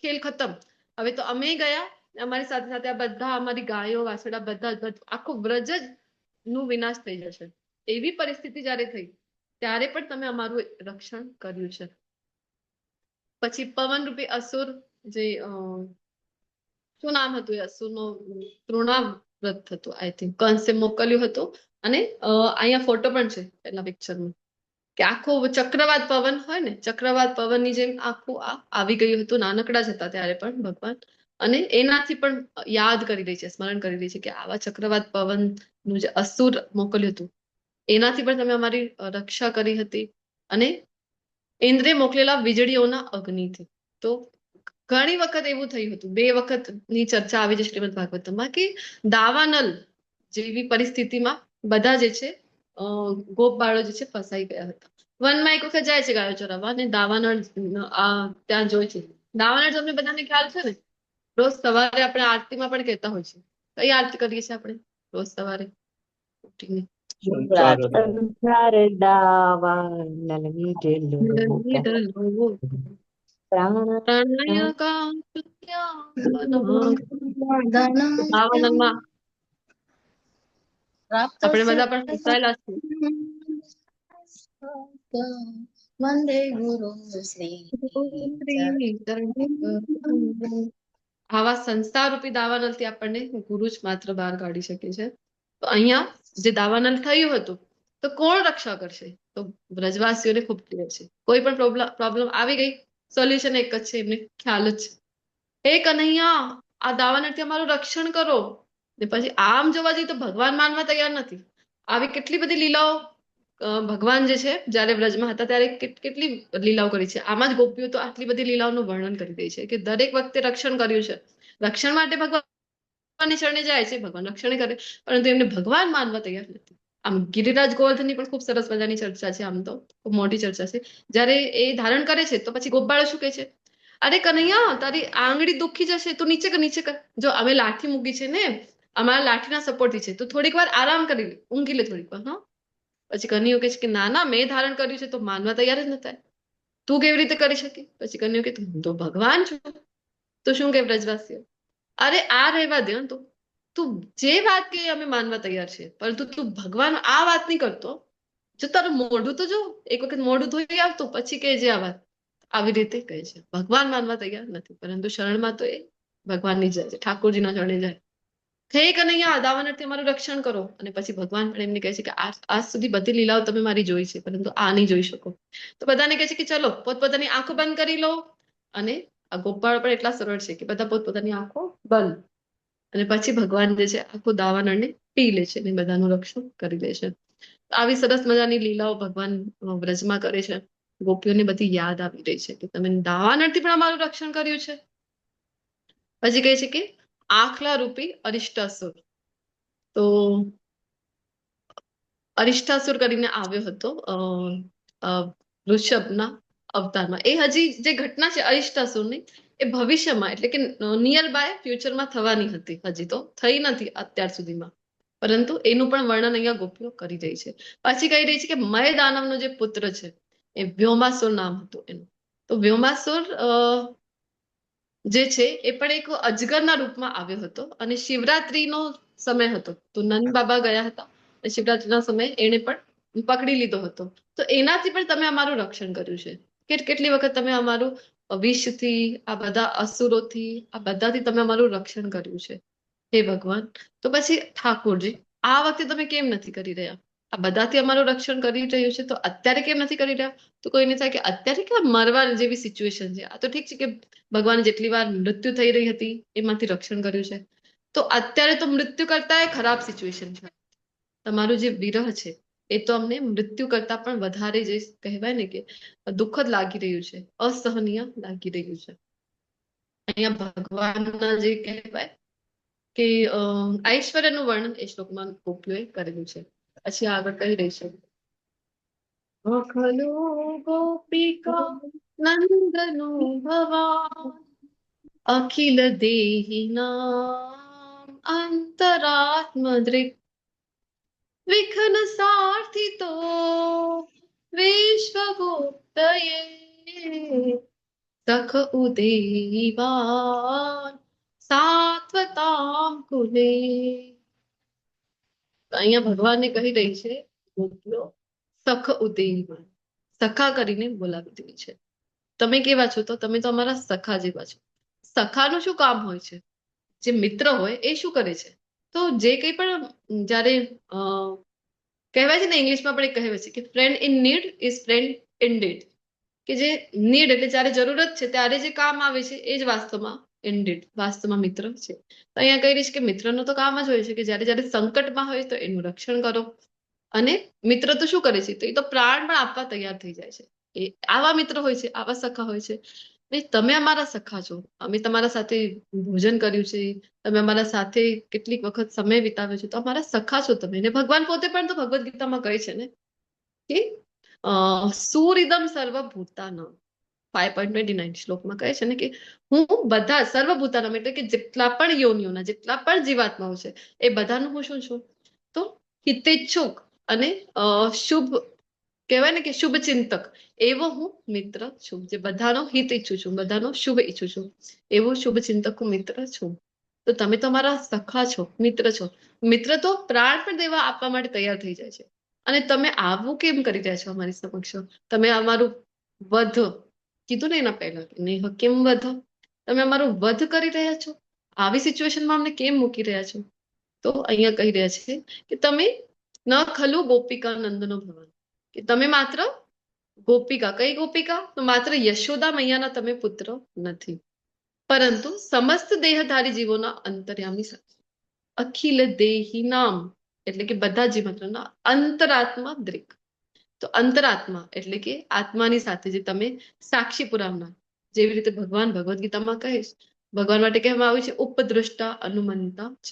ખેલ ખતમ, હવે તો અમે ગયા, અમારી સાથે સાથે આ બધા અમારી ગાયો વાછડા બધા આખો વ્રજ જ નું વિનાશ થઈ જશે. એવી પરિસ્થિતિ જયારે થઈ ત્યારે પણ તમે અમારું રક્ષણ કર્યું છે. પછી પવન રૂપી અસુર, જે શું નામ હતું એ અસુરનું, તૃણાવ્રત હતું આઈ થિંક, કંસે મોકલ્યું હતું. અને અહીંયા ફોટો પણ છે પેલા પિક્ચરમાં, કે આખો ચક્રવાત પવન હોય ને, ચક્રવાત પવનની જેમ આખું આવી ગયું હતું. નાનકડા જ હતા ત્યારે પણ ભગવાન, અને એનાથી પણ યાદ કરી રહી છે, સ્મરણ કરી રહી છે કે આવા ચક્રવાત પવન નું જે અસુર મોકલ્યું હતું એનાથી પણ તમે અમારી રક્ષા કરી હતી, અને ઇન્દ્રે મોકલેલા વીજળીઓના અગ્નિથી. તો ઘણી વખત એવું થયું હતું, 2 વખતની ચર્ચા આવી છે શ્રીમદ ભાગવતમાં, કે દાવાનલ જેવી પરિસ્થિતિમાં બધા જે છે ગોપ બાળો જે છે ફસાઈ ગયા હતા. વનમાં એક વખત જાય છે ગાયો ચરાવવા, અને દાવાનળ ત્યાં જોઈ છે. દાવાનળ તમને બધાને ખ્યાલ છે ને, રોજ સવારે આપણે આરતીમાં પણ કહેતા હોય છે. કઈ આરતી કરીએ છીએ આપણે રોજ સવારે ઉઠીને? સંસાર દાવાનલ વીજળો પ્રાણ પ્રણય દાવાનળમાં આપણે બધા પણ ફસાયેલા છીએ. વંદે ગુરુ શ્રી આવા સંસાર રૂપી દાવાનળથી આપણને ગુરુ જ માત્ર બહાર કાઢી શકે છે. તો અહીંયા જે દાવાનળ થયું હતું તો કોણ રક્ષા કરશે? તો વ્રજવાસીઓને ખૂબ ક્લિયર છે, કોઈ પણ પ્રોબ્લેમ આવી ગઈ, સોલ્યુશન એક જ છે, એમને ખ્યાલ જ છે, હે કન્હૈયા આ દાવાનળથી અમારું રક્ષણ કરો. ને પછી આમ જોવા જઈએ તો ભગવાન માનવા તૈયાર નથી. આવી કેટલી બધી લીલાઓ ભગવાન જે છે જયારે વ્રજમાં હતા ત્યારે કેટલી લીલાઓ કરી છે. આમાં જ ગોપીઓ તો આટલી બધી લીલાઓનું વર્ણન કરી દે છે કે દરેક વખતે રક્ષણ કર્યું છે. રક્ષણ માટે ભગવાનની શરણે જાય છે, ભગવાન રક્ષણ કરે, પરંતુ એમને ભગવાન માનવા તૈયાર નથી. આમ ગિરિરાજ ગોવર્ધનની પણ ખૂબ સરસ મજાની ચર્ચા છે, આમ તો ખૂબ મોટી ચર્ચા છે. જયારે એ ધારણ કરે છે તો પછી ગોપબાળો શું કહે છે, અરે કનૈયા તારી આંગળી દુખી જશે, તું નીચે કર, નીચે કર. જો અમે લાઠી મૂકી છે ને, અમારા લાઠીના સપોર્ટથી છે, તો થોડીક વાર આરામ કરી લે, ઊંઘી લે થોડીક વાર. હા, પછી કન્હૈયો કહે છે કે ના ના, મેં ધારણ કર્યું છે તો માનવા તૈયાર જ નતા, તું કેવી રીતે કરી શકી? પછી કન્હૈયો કે હું તો ભગવાન છું. તો શું કે વ્રજવાસીઓ, અરે આ રહેવા દે, તું જે વાત કે અમે માનવા તૈયાર છે, પરંતુ તું ભગવાન આ વાત નહીં કરતો. જો તારું મોઢું તો જો, એક વખત મોઢું ધોઈ આવતું પછી કે જે આ વાત. આવી રીતે કહે છે, ભગવાન માનવા તૈયાર નથી, પરંતુ શરણમાં તો એ ભગવાનની જાય છે, ઠાકોરજીના શરણે જાય. હે કનૈયા દાવાનળથી અમારું રક્ષણ કરો. અને પછી ભગવાન પણ એમને કહે છે કે આજ સુધી બધી લીલાઓ તમે મારી જોઈ છે, પરંતુ આ નહીં જોઈ શકો. તો બધાને કહે છે કે ચલો પોતપોતાની આંખો બંધ કરી લો. અને આ ગોપાળ પણ એટલા સરળ છે કે બધા પોતપોતાની આંખો બંધ, અને પછી ભગવાન જે છે આખું દાવાનળને પી લે છે અને બધાનું રક્ષણ કરી લે છે. આવી સરસ મજાની લીલાઓ ભગવાન વ્રજમાં કરે છે. ગોપીઓને બધી યાદ આવી રહી છે કે તમે દાવાનળથી પણ અમારું રક્ષણ કર્યું છે. પછી કહે છે કે આખલા રૂપી અરિષ્ટાસુર, તો અરિષ્ટાસુર કરીને આવ્યો હતો ઋષભના અવતારમાં. એ હજી જે ઘટના છે અરિષ્ટાસુરની, એ ભવિષ્યમાં એટલે કે નિયર બાય ફ્યુચરમાં થવાની હતી, હજી તો થઈ નથી અત્યાર સુધીમાં, પરંતુ એનું પણ વર્ણન અહીંયા ગોપીઓ કરી રહી છે. પછી કહી રહી છે કે મય દાનવનો જે પુત્ર છે એ વ્યોમાસુર નામ હતું એનું. તો વ્યોમાસુર જે છે એ પણ એક અજગરના રૂપમાં આવ્યો હતો, અને શિવરાત્રીનો સમય હતો તો નંદ બાબા ગયા હતા, શિવરાત્રીના સમયે એને પણ પકડી લીધો હતો. તો એનાથી પણ તમે અમારું રક્ષણ કર્યું છે. કેટલી વખત તમે અમારું વિષથી, આ બધા અસુરોથી, આ બધાથી તમે અમારું રક્ષણ કર્યું છે હે ભગવાન. તો પછી ઠાકોરજી આ વખતે તમે કેમ નથી કરી રહ્યા? આ બધાથી અમારું રક્ષણ કરી રહ્યું છે તો અત્યારે કેમ નથી કરી રહ્યા? તો કોઈને થાય કે અત્યારે કેવા મરવા જેવી સિચ્યુએશન છે. આ તો ઠીક છે કે ભગવાન જેટલી વાર મૃત્યુ થઈ રહી હતી એમાંથી રક્ષણ કર્યું છે. તો અત્યારે તો મૃત્યુ કરતા ખરાબ સિચ્યુએશન છે. તમારું જે વિરહ છે એ તો અમને મૃત્યુ કરતા પણ વધારે જે કહેવાય ને કે દુઃખદ લાગી રહ્યું છે, અસહનીય લાગી રહ્યું છે. અહીંયા ભગવાનના જે કહેવાય કે ઐશ્વર્યનું વર્ણન એ શ્લોકમાં ગોપીઓએ કરેલું છે. પછી આગળ કહી રહી છે, ખલો ગોપિકા નંદનો ભવાન અખિલ દેહિનામ અંતરાત્મદૃક વિઘ્ન સાર્થિતો વિશ્વગુપ્તયે સખ ઉદેવાન સાત્વતામ કુલે. અહીંયા ભગવાનને કહી રહી છે ગોપીઓ સખ ઉદેવાન, સખા કરીને બોલાવી રહી છે. તમે કેવા છો? તો તમે તો અમારા સખા જેવા છો. સખાનું શું કામ હોય છે? જે મિત્ર હોય એ શું કરે છે? તો જે કંઈ પણ જ્યારે કહેવાય છે ને, ઇંગ્લિશમાં પણ એક કહેવાય છે કે friend in need is friend indeed. કે જે નીડ એટલે જ્યારે જરૂરત છે ત્યારે જે કામ આવે છે એ જ વાસ્તવમાં ઇનડીડ, વાસ્તવમાં મિત્ર છે. તો અહીંયા કહી રહી છે કે મિત્રનું તો કામ જ હોય છે કે જ્યારે જ્યારે સંકટમાં હોય તો એનું રક્ષણ કરો. અને મિત્ર તો શું કરે છે? તો એ તો પ્રાણ પણ આપવા તૈયાર થઈ જાય છે. એ આવા મિત્ર હોય છે, આવા સખા હોય છે. તમે અમારા સખા છો. અમે તમારા સાથે ભોજન કર્યું છે, તમે અમારા સાથે કેટલીક વખત સમય વિતાવ્યો છે, તો અમારા સખા છો તમે. ને ભગવાન પોતે પણ તો ભગવદ્ ગીતામાં કહે છે ને કે સુરિદમ સર્વભૂતાનામ 5.29 શ્લોકમાં કહે છે ને કે હું બધા સર્વભૂતાનામ એટલે કે જેટલા પણ યોનિઓના, જેટલા પણ જીવાત્માઓ છે એ બધાનું હું શું છું? તો હિતેચ્છુક અને શુભ કહેવાય ને કે શુભ ચિંતક એવો હું મિત્ર છું. જે બધાનો હિત ઈચ્છું છું, બધાનો શુભ ઈચ્છું છું, એવો શુભ ચિંતક હું મિત્ર છું. તો તમે તો મારા સખા છો, મિત્ર છો. મિત્ર તો પ્રાણ પણ દેવા આપવા માટે તૈયાર થઈ જાય છે. અને તમે આવું કેમ કરી રહ્યા છો અમારી સમક્ષ? તમે અમારું વધ કીધું ને એના પહેલા, નેહ કેમ વધ? તમે અમારું વધ કરી રહ્યા છો. આવી સિચ્યુએશનમાં અમને કેમ મૂકી રહ્યા છો? તો અહીંયા કહી રહ્યા છે કે તમે ન ખલું ગોપિકા નંદનો ભવાન, કે તમે માત્ર ગોપિકા, કઈ ગોપિકા? તો માત્ર યશોદા મૈયાના તમે પુત્ર નથી, પરંતુ સમસ્ત દેહધારી જીવોના અંતર્યામી સાચી, અખિલ દેહી નામ એટલે કે બધા જીવોના અંતરાત્મા દ્રિક. તો અંતરાત્મા એટલે કે આત્માની સાથે જે તમે સાક્ષી પુરાવનાર, જેવી રીતે ભગવાન ભગવદ્ ગીતામાં કહે છે, ભગવાન માટે કહેવામાં આવ્યું છે ઉપદ્રષ્ટા અનુમંતા ચ.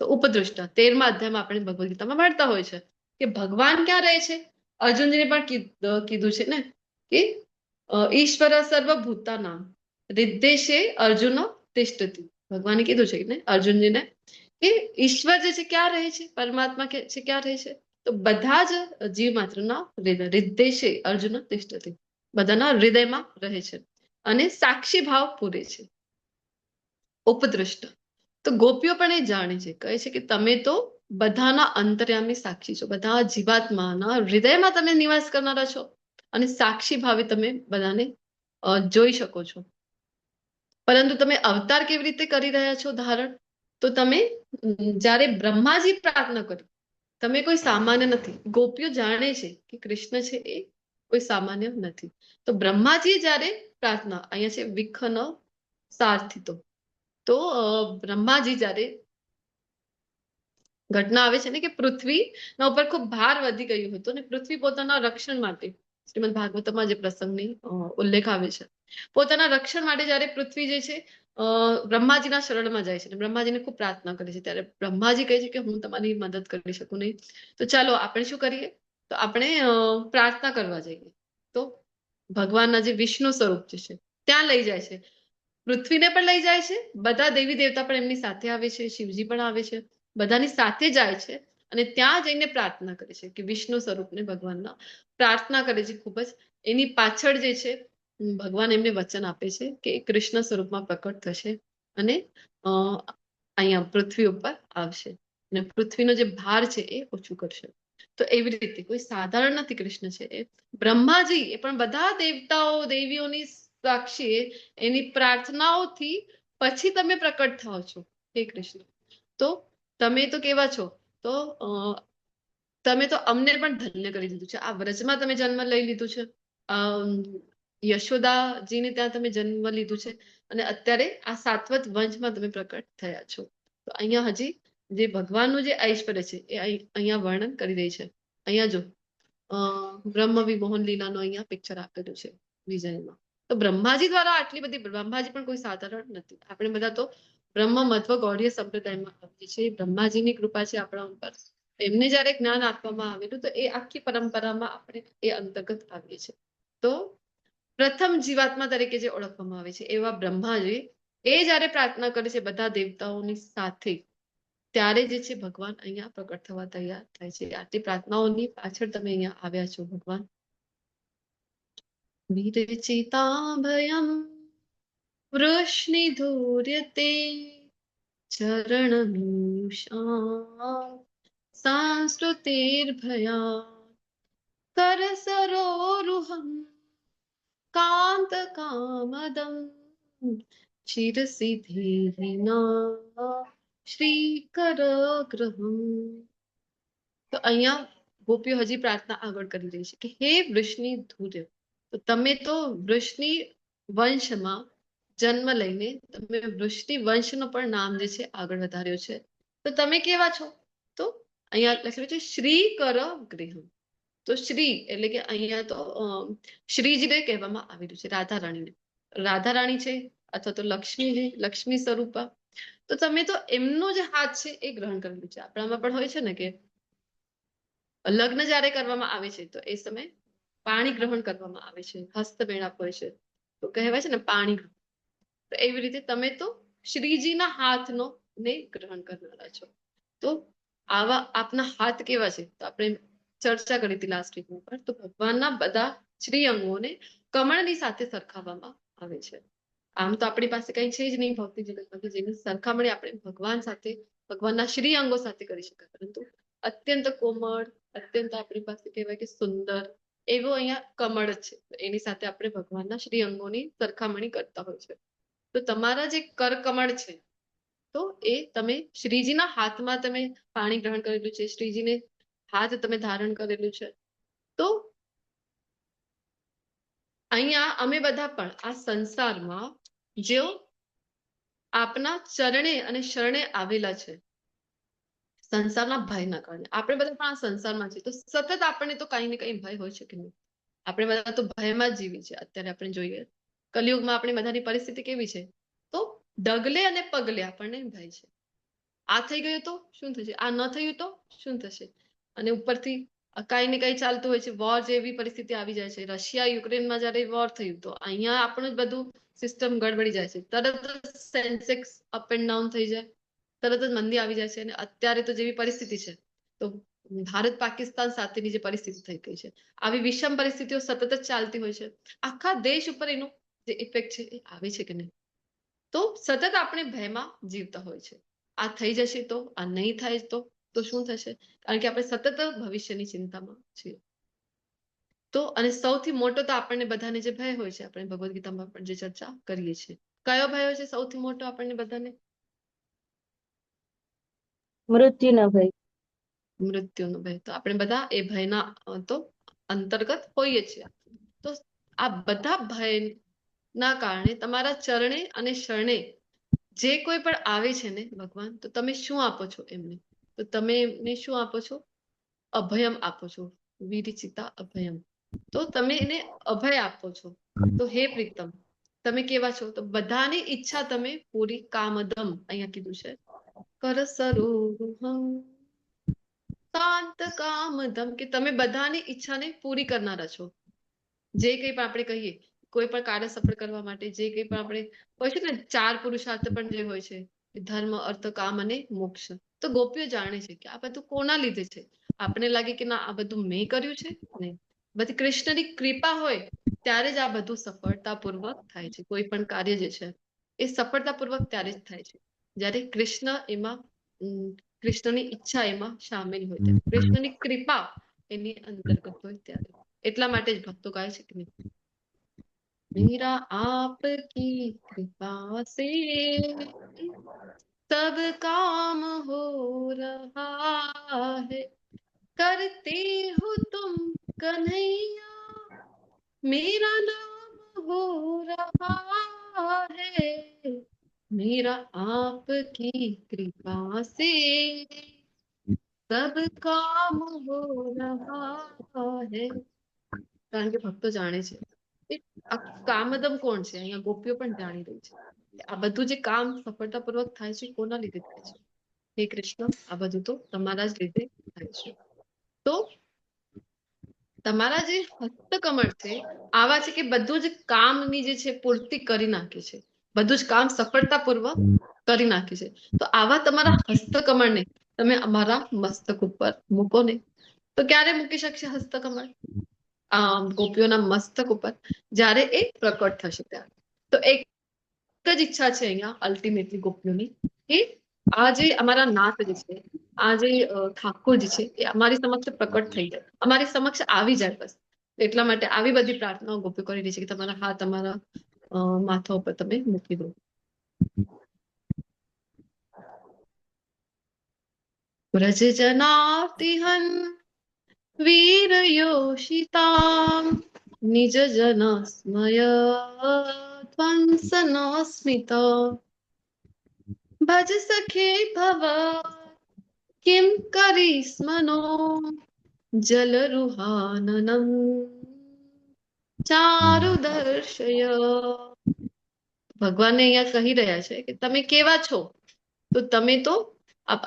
તો ઉપદ્રષ્ટા 13મા અધ્યાયમાં આપણે ભગવદ્ ગીતામાં ભણતા હોય છે કે ભગવાન ક્યાં રહે છે? અર્જુનજીને પણ કીધું છે ને કે ઈશ્વર સર્વભૂતાનામ હૃદ્દેશે અર્જુન તિષ્ઠતિ. ભગવાને કીધું છે ને અર્જુનજીને કે ઈશ્વર જે છે ક્યાં રહે છે? પરમાત્મા છે ક્યાં રહે છે? તો બધા જ જીવ માત્રના હૃદ્દેશે અર્જુન તિષ્ઠતિ, બધાના હૃદયમાં રહે છે અને સાક્ષી ભાવ પૂરે છે. ઉપદ્રષ્ટ તો ગોપીઓ પણ એ જાણે છે, કહે છે કે તમે તો બધાના અંતર્યામી સાક્ષી છો, બધા જીવાત્માના હૃદયમાં તમે નિવાસ કરનારા છો અને સાક્ષી ભાવે તમે બધાને જોઈ શકો છો. પરંતુ તમે અવતાર કેવી રીતે કરી રહ્યા છો ધારણ? તો તમે જ્યારે બ્રહ્માજી પ્રાર્થના કરી, તમે કોઈ સામાન્ય નથી. ગોપીઓ જાણે છે કે કૃષ્ણ છે એ કોઈ સામાન્ય નથી. તો બ્રહ્માજી જ્યારે પ્રાર્થના, અહીંયા છે વિખન સાર્થિતો, તો બ્રહ્માજી જ્યારે ઘટના આવે છે ને કે પૃથ્વીના ઉપર ખૂબ ભાર વધી ગયું હતું અને પૃથ્વી પોતાના રક્ષણ માટે, શ્રીમદ ભાગવતમાં જે પ્રસંગની ઉલ્લેખ આવે છે, પોતાના રક્ષણ માટે જ્યારે પૃથ્વી જે છે બ્રહ્માજીના શરણમાં જાય છે, બ્રહ્માજીને ખૂબ પ્રાર્થના કરે છે, ત્યારે બ્રહ્માજી કહે છે કે હું તમારી મદદ કરી શકું નહીં, તો ચાલો આપણે શું કરીએ? તો આપણે પ્રાર્થના કરવા જઈએ. તો ભગવાનના જે વિષ્ણુ સ્વરૂપ જે છે ત્યાં લઈ જાય છે, પૃથ્વીને પણ લઈ જાય છે, બધા દેવી દેવતા પણ એમની સાથે આવે છે, શિવજી પણ આવે છે, બધાની સાથે જાય છે અને ત્યાં જઈને પ્રાર્થના કરે છે કે વિષ્ણુ સ્વરૂપને ભગવાનના પ્રાર્થના કરે છે ખૂબ જ. એની પાછળ જે છે ભગવાન એમને વચન આપે છે કે કૃષ્ણ સ્વરૂપમાં પ્રકટ થશે અને અહીંયા પૃથ્વી ઉપર આવશે અને પૃથ્વીનો જે ભાર છે એ ઓછું કરશે. તો એવી રીતે કોઈ સાધારણ નથી કૃષ્ણ છે એ. બ્રહ્માજી એ પણ બધા દેવતાઓ દેવીઓની સાક્ષીએ એની પ્રાર્થનાઓથી પછી તમે પ્રકટ થાઓ છો હે કૃષ્ણ. તો તમે તો કેવા છો? તો તમે તો અમને પણ ધન્ય કરી દીધું છે. આ વ્રજમાં તમે જન્મ લઈ લીધું છે. યશોદાજીને ત્યાં તમે જન્મ લીધું છે અને અત્યારે આ સાત્વત વંશમાં તમે પ્રકટ થયા છો. તો અહીંયા હજી જે ભગવાનનું જે ઐશ્વર્ય છે એ અહીંયા વર્ણન કરી રહી છે. અહીંયા જો બ્રહ્મ વિમોહન લીલાનો અહીંયા પિક્ચર આપેલું છે વિજયમાં. તો બ્રહ્માજી દ્વારા આટલી બધી, બ્રહ્માજી પણ કોઈ સાધારણ નથી. આપણે બધા તો બ્રહ્મ મધ્વ ગૌડીય સંપ્રદાયમાં આવીએ છીએ. બ્રહ્માજીની કૃપા છે આપણા ઉપર. એમને જયારે જ્ઞાન આપવામાં આવેલું તો એ આખી પરંપરામાં આપણે એ અંતર્ગત આવીએ છીએ. તો પ્રથમ જીવાત્મા તરીકે જે ઓળખવામાં આવે છે એવા બ્રહ્માજી એ જયારે પ્રાર્થના કરે છે બધા દેવતાઓની સાથે, ત્યારે જે છે ભગવાન અહીંયા પ્રકટ થવા તૈયાર થાય છે. આટલી પ્રાર્થનાઓની પાછળ તમે અહીંયા આવ્યા છો ભગવાન. વિરચિતાભયમ વૃષ્ણિધૂર્યતે ચરણમીષા સંસ્કૃતિર્ભયા કરસરોરુહમ કાંતકામદમ ચિરસિદ્ધિના શ્રીકરગ્રહમ. તો અહીંયા ગોપીઓ હજી પ્રાર્થના આગળ કરી રહી છે કે હે વૃષ્ણિ ધૂર્ય, તો તમે તો વૃષ્ણિ વંશમાં જન્મ લઈને તમે વૃષ્ણિ વંશનો પણ નામ જે છે આગળ વધાર્યો છે. તો તમે કેવા છો? તો અહીંયા લખેલું છે શ્રી કર ગૃહમ. તો શ્રી એટલે કે અહીંયા તો શ્રીજીને કહેવામાં આવેલું છે, રાધા રાણીને. રાધા રાણી છે અથવા તો લક્ષ્મીજી, લક્ષ્મી સ્વરૂપા. તો તમે તો એમનો જે હાથ છે એ ગ્રહણ કરેલું છે. આપણામાં પણ હોય છે ને કે લગ્ન જયારે કરવામાં આવે છે તો એ સમયે પાણી ગ્રહણ કરવામાં આવે છે, હસ્તમેળાપ હોય છે, તો કહેવાય છે ને પાણી. તો એવી રીતે તમે તો શ્રીજીના હાથનો ને ગ્રહણ કરનારા છો. તો આવા આપના હાથ કેવા છે? તો આપણે ચર્ચા કરી હતી લાસ્ટ વીક ઉપર. તો ભગવાનના બધા શ્રી અંગોને કમળની સાથે સરખાવવામાં આવે છે. આમ તો આપણી પાસે કઈ છે જ નહીં ભૌતિક જગતમાં જેની સરખામણી આપણે ભગવાન સાથે, ભગવાનના શ્રી અંગો સાથે કરી શકાય. પરંતુ અત્યંત કોમળ, અત્યંત આપણી પાસે કહેવાય કે સુંદર એવો અહીંયા કમળ છે. એની સાથે આપણે ભગવાનના શ્રી અંગોની સરખામણી કરતા હોય છે. તો તમારા જે કરકમળ છે તો એ તમે શ્રીજીના હાથમાં તમે પાણી ગ્રહણ કરેલું છે, શ્રીજીને હાથ તમે ધારણ કરેલું છે. તો અહીંયા અમે બધા પણ આ સંસારમાં જેઓ આપના ચરણે અને શરણે આવેલા છે સંસારના ભયના કારણે, આપણે બધા પણ આ સંસારમાં છીએ. તો સતત આપણને તો કઈ ને કઈ ભય હોય છે કે નહીં? આપણે બધા તો ભયમાં જ જીવીએ છીએ. અત્યારે આપણે જોઈએ કલિયુગમાં આપણી બધાની પરિસ્થિતિ કેવી છે? તો ડગલે અને પગલે આપણને ભય છે. આ થઈ ગયું તો શું થશે? આ ન થયું તો શું થશે? અને ઉપરથી કઈ ને કઈ ચાલતું હોય છે. વોર જેવી પરિસ્થિતિ આવી જાય છે. રશિયા યુક્રેનમાં જયારે વોર થયું તો અહીંયા આપણું જ બધું સિસ્ટમ ગડબડી જાય છે. તરત જ સેન્સેક્સ અપ એન્ડ ડાઉન થઈ જાય, તરત જ મંદી આવી જાય છે. અને અત્યારે તો જેવી પરિસ્થિતિ છે તો ભારત પાકિસ્તાન સાથેની જે પરિસ્થિતિ થઈ ગઈ છે, આવી વિષમ પરિસ્થિતિઓ સતત જ ચાલતી હોય છે. આખા દેશ ઉપર એનું જે ઇફેક્ટ છે એ આવે છે કે નહીં? તો સતત આપણે ભયમાં જીવતા હોય છે. આ થઈ જશે તો, આ નહીં થાય તો શું થશે? કારણ કે આપણે સતત ભવિષ્યની ચિંતામાં છીએ. તો અને સૌથી મોટો તો આપણને બધાને જે ભય હોય છે, આપણે ભગવદ્ ગીતામાં પણ જે ચર્ચા કરીએ છીએ, કયો ભય હોય છે સૌથી મોટો આપણને બધાને? મૃત્યુનો ભય. મૃત્યુનો ભય. તો આપણે બધા એ ભયના તો અંતર્ગત હોઈએ છીએ. તો આ બધા ભયના કારણે તમારા ચરણે અને શરણે જે કોઈ પણ આવે છે ને ભગવાન, તો તમે શું આપો છો એમને? તો તમે એમને શું આપો છો? અભયમ આપો છો. વિરિચિતા અભયમ. તો તમે એને અભય આપો છો. તો હે પ્રીતમ, તમે કેવા છો? તો બધાની ઈચ્છા તમે પૂરી કામદમ અહીંયા કીધું છે, કરસરોહમ શાંત કામદમ, કે તમે બધાની ઈચ્છાને પૂરી કરનારા છો. જે કંઈ પણ આપણે કહીએ, કોઈ પણ કાર્ય સફળ કરવા માટે જે કંઈ પણ આપણે હોય છે ને, 4 પુરુષાર્થ પણ જે હોય છે, ધર્મ, અર્થ, કામ અને મોક્ષ. તો ગોપીઓ જાણે છે કે આ બધું કોના લીધે છે. આપણે લાગે કે ના આ બધું મેં કર્યું છે, નહીં. બધી કૃષ્ણની કૃપા હોય ત્યારે જ આ બધું સફળતાપૂર્વક થાય છે. કોઈ પણ કાર્ય જે છે એ સફળતાપૂર્વક ત્યારે જ થાય છે જ્યારે કૃષ્ણ એમાં કૃષ્ણની ઈચ્છા એમાં સામેલ હોય. કૃષ્ણની કૃપા એની અંતર્ગત હોય ત્યારે. એટલા માટે જ ભક્તો કહે છે કે मीरा आपकी कृपा से सब काम हो रहा है करते हो तुम कन्हैया मेरा नाम हो रहा है मेरा आपकी कृपा से सब काम हो रहा है. કારણ કે ભક્તો જાણે છે કે આ કામદમ કોણ છે, અહીંયા ગોપીઓ પણ જાણી રહી છે આ બધું જે કામ સફળતાપૂર્વક થાય છે કોના લીધે થાય છે? હે કૃષ્ણ, આ બધું તો તમારા જ લીધે થાય છે. તો તમારા જે હસ્તકમળ છે આવા છે કે બધું જ કામની જે છે પૂર્તિ કરી નાખે છે, બધું જ કામ સફળતાપૂર્વક કરી નાખે છે. તો આવા તમારા હસ્તકમળને તમે અમારા મસ્તક ઉપર મૂકો ને. તો ક્યારે મૂકી શકશે હસ્તકમળ? ગોપીઓના મસ્તક ઉપર જ્યારે એ પ્રકટ થશે ત્યારે. તો એક જ ઈચ્છા છે અહીંયા અલ્ટિમેટલી ગોપીઓની કે આ જે અમારા નાથ જે છે, આ જે ઠાકોરજી છે એ અમારી સમક્ષ પ્રકટ થઈ જાય, અમારી સમક્ષ આવી જાય બસ. એટલા માટે આવી બધી પ્રાર્થનાઓ ગોપીઓ કરી રહી છે કે તમારા હાથ અમારા માથા ઉપર તમે મૂકી દો. વ્રજ જનાતિહન વીર યોષિતામ નિજ જન સ્મય ધ્વંસન સ્મિત ભજ સખે ભવ કિમ કરીસ્મનો જલરુહાનનમ ચારુ દર્શય. ભગવાન અહીંયા કહી રહ્યા છે કે તમે કેવા છો? તો તમે તો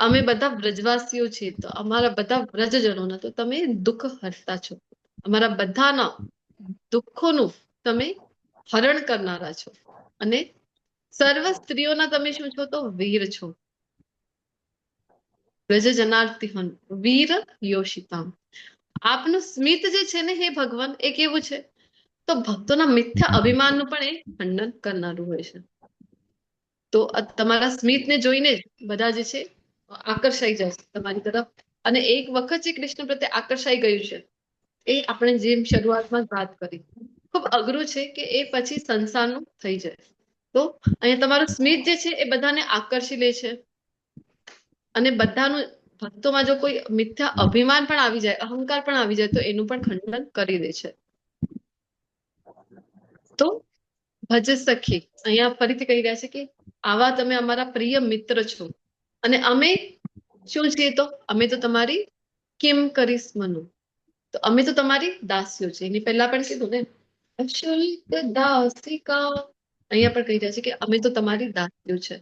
અમે બધા વ્રજવાસીઓ છીએ, તો અમારા બધા વ્રજજનોના તો તમે દુઃખ હરતા છો, અમારા બધાના દુઃખોનું તમે હરણ કરનારા છો અને સર્વ સ્ત્રીઓના તમે શું છો? તો વીર છો. વ્રજ જનાર્તિહન વીર યોષિતામ. આપનું સ્મિત જે છે ને હે ભગવાન એ કેવું છે? તો ભક્તોના મિથ્યા અભિમાનનું પણ એ ખંડન કરનારું હોય છે. તો તમારા સ્મિતને જોઈને જ બધા જે છે આકર્ષાઈ જાય તમારી તરફ. અને એક વખત જે કૃષ્ણ પ્રત્યે આકર્ષાઈ ગયું છે એ આપણે જેમ શરૂઆતમાં વાત કરી ખૂબ અઘરું છે કે એ પછી સંસારનું થઈ જાય. તો અહીંયા તમારું સ્મિત જે છે એ બધાને આકર્ષી લે છે અને બધાનું ભક્તોમાં જો કોઈ મિથ્યા અભિમાન પણ આવી જાય, અહંકાર પણ આવી જાય તો એનું પણ ખંડન કરી દે છે. તો ભજ સખી અહીંયા ફરીથી કહી રહ્યા છે કે આવા તમે અમારા પ્રિય મિત્ર છો અને અમે શું છીએ? તો અમે તો તમારી કિમ કરીશ મનુ, તો અમે તો તમારી દાસીઓ છે. એની પહેલા પણ કીધું ને અશુલ્ક દાસિકા, અહીંયા પણ કહી રહ્યા છે કે અમે તો તમારી દાસીઓ છે.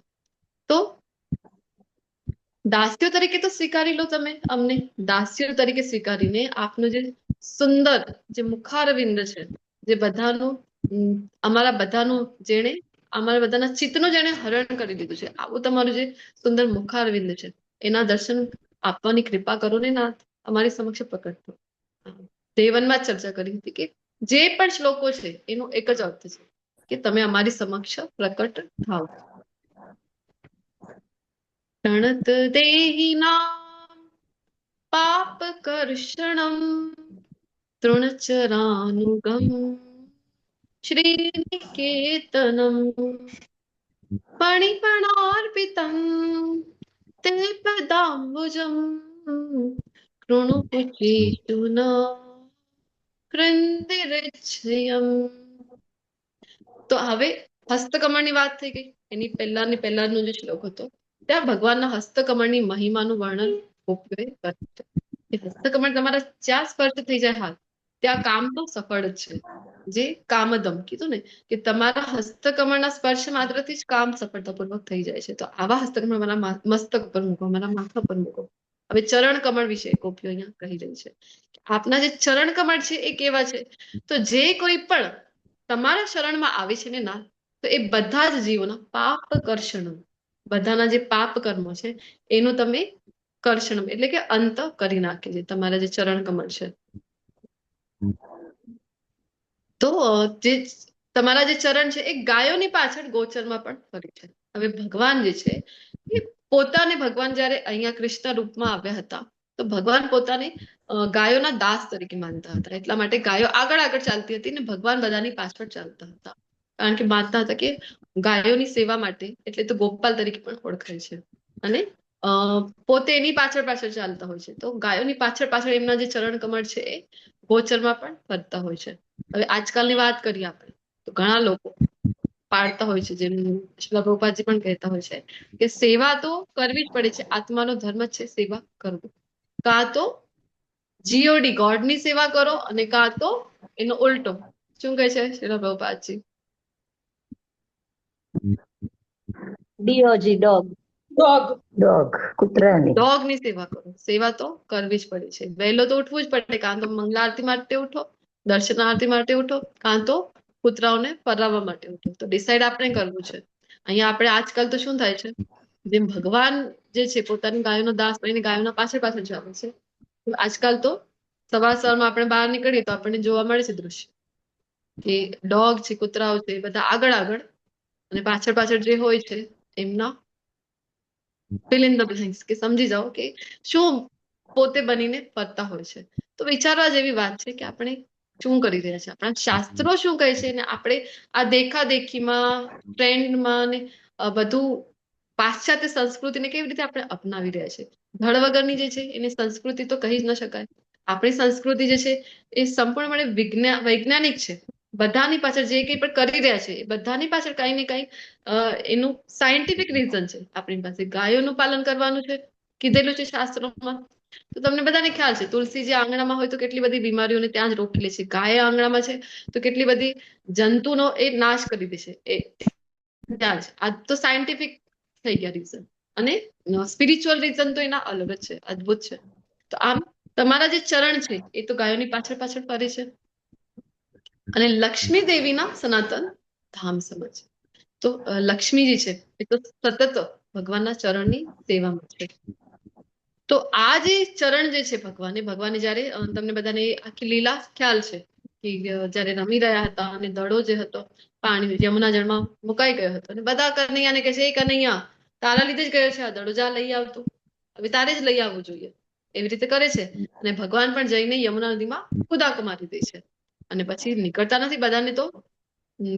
તો દાસીઓ તરીકે તો સ્વીકારી લો તમે અમને, દાસીઓ તરીકે સ્વીકારીને આપનું જે સુંદર જે મુખારવિંદ છે, જે બધાનું અમારા બધાનું જેણે અમારા બધાના ચિત્તનું જેણે હરણ કરી દીધું છે, આવું તમારું જે સુંદર મુખારવિંદ છે એના દર્શન આપવાની કૃપા કરો ને નાથ, અમારી સમક્ષ પ્રકટ થો. દેવનમાં ચર્ચા કરી હતી કે જે પણ શ્લોકો છે એનો એક જ અર્થ છે કે તમે અમારી સમક્ષ પ્રકટ થાઓ. પ્રણત દેહિનામ પાપ કર્ષણમ તૃણચરાનુગમ શ્રીનિકેતનમ પણિપણાર્પિતમ તે પદાંબુજમ કૃણુપુચેતુન કૃંદિરિચ્છયમ. તો હવે હસ્તકમળની વાત થઈ ગઈ. એની પહેલાનો જે શ્લોક હતો ત્યાં ભગવાનના હસ્તકમળની મહિમાનું વર્ણન ગોપીઓએ કર્યું છે. એ હસ્તકમળ તમારા જ્યાં સ્પર્શ થઈ જાય હાથ ત્યાં કામ તો સફળ જ છે. જે કામદમ કીધું ને કે તમારા હસ્તકમળના સ્પર્શ માત્રથી જ કામ સફળતાપૂર્વક થઈ જાય છે. તો આવા હસ્તકમળ મારા મસ્તક પર મૂકો, મારા માથા પર મૂકો. હવે ચરણ કમળ વિશે ગોપીઓ અહીંયા કહી રહી છે. આપના જે ચરણ કમળ છે એ કેવા છે? તો જે કોઈ પણ તમારા શરણમાં આવે છે ને ના, તો એ બધા જ જીવોના પાપ કર્ષણ, બધાના જે પાપ કર્મો છે એનું તમે કર્ષણ એટલે કે અંત કરી નાખે છે તમારા જે ચરણ કમળ છે. તો જે તમારા જે ચરણ છે એ ગાયોની પાછળ ગોચરમાં પણ ફરે છે. હવે ભગવાન જે છે એ પોતાને ભગવાન જયારે અહીંયા કૃષ્ણ રૂપમાં આવ્યા હતા તો ભગવાન પોતાને ગાયોના દાસ તરીકે માનતા હતા. એટલા માટે ગાયો આગળ આગળ ચાલતી હતી ને ભગવાન બધાની પાછળ ચાલતા હતા. કારણ કે માનતા હતા કે ગાયોની સેવા માટે એટલે તો ગોપાલ તરીકે પણ ઓળખાય છે. અને પોતે એની પાછળ પાછળ ચાલતા હોય છે. તો ગાયોની પાછળ પાછળ એમના જે ચરણ કમળ છે એ ગોચરમાં પણ ફરતા હોય છે. હવે આજકાલની વાત કરીએ આપણે તો ઘણા લોકો પાડતા હોય છે, જેમ શ્રીલ પ્રભુપાદજી પણ કહેતા હોય છે કે સેવા તો કરવી જ પડે છે. આત્માનો ધર્મ જ છે સેવા કરવું. કાં તો જીઓડી ગોડની સેવા કરો અને કાં તો એનો ઉલટો. શું કહે છે શ્રીલ પ્રભુપાદજી? DOG, dog. ડોગ કૂતરાની. ડોગની સેવા કરો. સેવા તો કરવી જ પડે છે. વહેલો તો ઉઠવું જ પડે. કાં તો મંગલા આરતી માટે ઉઠો, દર્શન આરતી માટે ઉઠો, કાં તો કૂતરાઓને ફરાવવા માટે ઉઠો. તો ડિસાઈડ આપણે કરવું છે. અહીંયા આપણે આજકાલ તો શું થાય છે, જેમ ભગવાન જે છે પોતાની ગાયોનો દાસ બનીને ગાયોના પાછળ પાછળ ચાલે છે, આજકાલ તો સવાર સવારમાં આપણે બહાર નીકળીએ તો આપણને જોવા મળે છે દૃશ્ય કે ડોગ છે, કૂતરાઓ છે, બધા આગળ આગળ અને પાછળ પાછળ જે હોય છે એમના fill in the blanks કે સમજી જાઓ કે શું પોતે બનીને ફરતા હોય છે. તો વિચારવા જેવી વાત છે કે આપણે શું કરી રહ્યા છે, આપણા શાસ્ત્રો શું કહે છે, ને આપણે આ દેખાદેખીમાં ટ્રેન્ડમાં ને બધું પાશ્ચાત્ય સંસ્કૃતિને કેવી રીતે આપણે અપનાવી રહ્યા છે. ધડ વગરની જે છે એને સંસ્કૃતિ તો કહી જ ન શકાય. આપણી સંસ્કૃતિ જે છે એ સંપૂર્ણપણે વૈજ્ઞાનિક છે. બધાની પાછળ જે કંઈ પણ કરી રહ્યા છે એ બધાની પાછળ કઈ ને કઈ એનું સાયન્ટિફિક રીઝન છે. આપણી પાસે ગાયોનું પાલન કરવાનું છે, કીધેલું છે શાસ્ત્રોમાં. તો તમને બધાને ખ્યાલ છે તુલસી જે આંગણામાં હોય તો કેટલી બધી બીમારીઓને ત્યાં જ રોકી લે છે. ગાય આંગણામાં છે તો કેટલી બધી જંતુનો એ નાશ કરી દે છે. એ ત્યાં જ આ તો સાયન્ટિફિક થઈ ગયા રીઝન. અને સ્પિરિચ્યુઅલ રીઝન તો એના અલગ જ છે, અદ્ભુત છે. તો આમ તમારા જે ચરણ છે એ તો ગાયોની પાછળ પાછળ ફરે છે. અને લક્ષ્મી દેવીના સનાતન ધામ સમજ. તો લક્ષ્મીજી છે એ તો સતત ભગવાનના ચરણની સેવામાં છે. તો આ જે ચરણ જે છે ભગવાને જયારે તમને બધાને આખી લીલા ખ્યાલ છે કે જયારે રમી રહ્યા હતા અને દડો જે હતો પાણી યમુના જળમાં મુકાઈ ગયો હતો અને બધા કનૈયાને કહે છે, એ કનૈયા તારા લીધે જ ગયો છે આ દડો, જા લઈ આવતું, હવે તારે જ લઈ આવવું જોઈએ. એવી રીતે કરે છે અને ભગવાન પણ જઈને યમુના નદીમાં કુદાકો મારી દે છે. અને પછી નીકળતા નથી. બધાને તો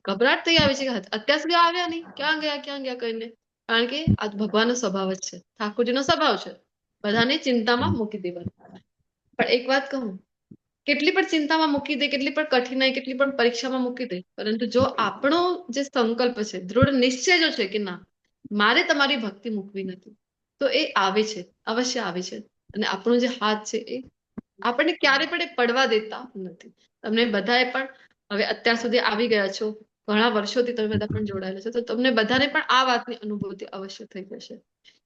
ગભરાટ થઈ આવે છે કે અત્યાર સુધી આવ્યા નહીં, ક્યાં ગયા કહીને. કારણ કે આ ભગવાનનો સ્વભાવ જ છે, ઠાકોરજીનો સ્વભાવ છે બધાને ચિંતામાં મૂકી દેવાનું. પણ એક વાત કહું, કેટલી પણ ચિંતામાં મૂકી દે, કેટલી પણ કઠિનાઈ, કેટલી પણ પરીક્ષામાં મૂકી દે, પરંતુ જો આપણો જે સંકલ્પ છે, દૃઢ નિશ્ચય જો છે કે ના મારે તમારી ભક્તિ મૂકવી નથી, તો એ આવે છે, અવશ્ય આવે છે. અને આપણો જે હાથ છે એ આપણને ક્યારે પણ પડવા દેતા નથી. તમને બધાએ પણ હવે અત્યાર સુધી આવી ગયા છો, ઘણા વર્ષોથી તમે બધા પણ જોડાયેલા છો, તો તમને બધાને પણ આ વાતની અનુભૂતિ અવશ્ય થઈ જશે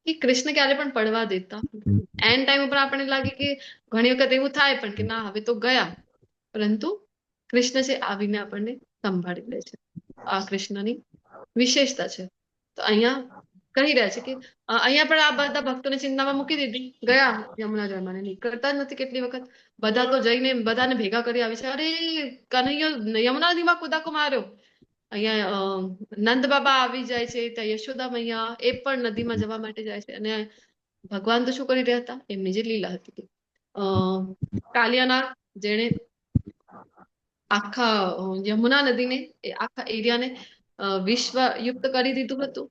કે કૃષ્ણ ક્યારે પણ પડવા દેતા નથી. એન્ડ ટાઈમ ઉપર આપણને લાગે કે ઘણી વખત એવું થાય પણ કે ના હવે તો ગયા, પરંતુ કૃષ્ણ છે આવીને આપણને સંભાળી લે છે. આ કૃષ્ણની વિશેષતા છે. તો અહીંયા કહી રહ્યા છે કે અહીંયા પણ આ બધા ભક્તોને ચિંતામાં મૂકી દીધી, ગયા યમુના જળમાં, નીકળતા જ નથી. કેટલી વખત બધા તો જઈને બધાને ભેગા કરી આવે છે, અરે કનૈયો યમુના નદીમાં કુદાકો માર્યો. અહીંયા નંદ બાબા આવી જાય છે, ત્યાં યશોદા મૈયા એ પણ નદીમાં જવા માટે જાય છે. અને ભગવાન તો શું કરી રહ્યા હતા, એમની જે લીલા હતી. કાલિયાના જેણે આખા યમુના નદીને આખા એરિયાને વિશ્વયુક્ત કરી દીધું હતું,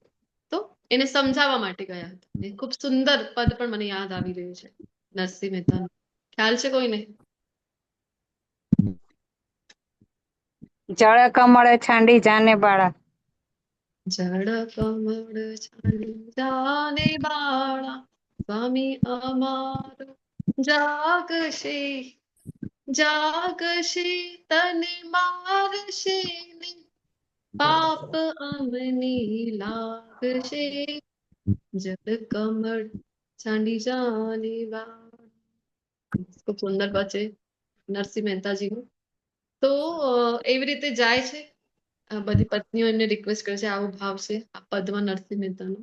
તો એને સમજાવવા માટે ગયા હતા. ખૂબ સુંદર પદ પણ મને યાદ આવી રહ્યું છે નરસિંહ મહેતાનું. ખ્યાલ છે કોઈને? જળ કમળ છાંડી જાને બાળા. જળ કમળ છાડી જાને બાળા, સ્વામી અમારો જાગશે તને મારશે ને, પાપ અમની લાગશે, જળ કમળ છાંડી જાને બાળા. ખૂબ સુંદર પદ છે નરસિંહ મહેતાજીનું. તો એવી રીતે જાય છે. બધી પત્નીઓ એમને રિક્વેસ્ટ કરે છે, આવો ભાવ છે આ પદમાં નરસિંહ મહેતાનો.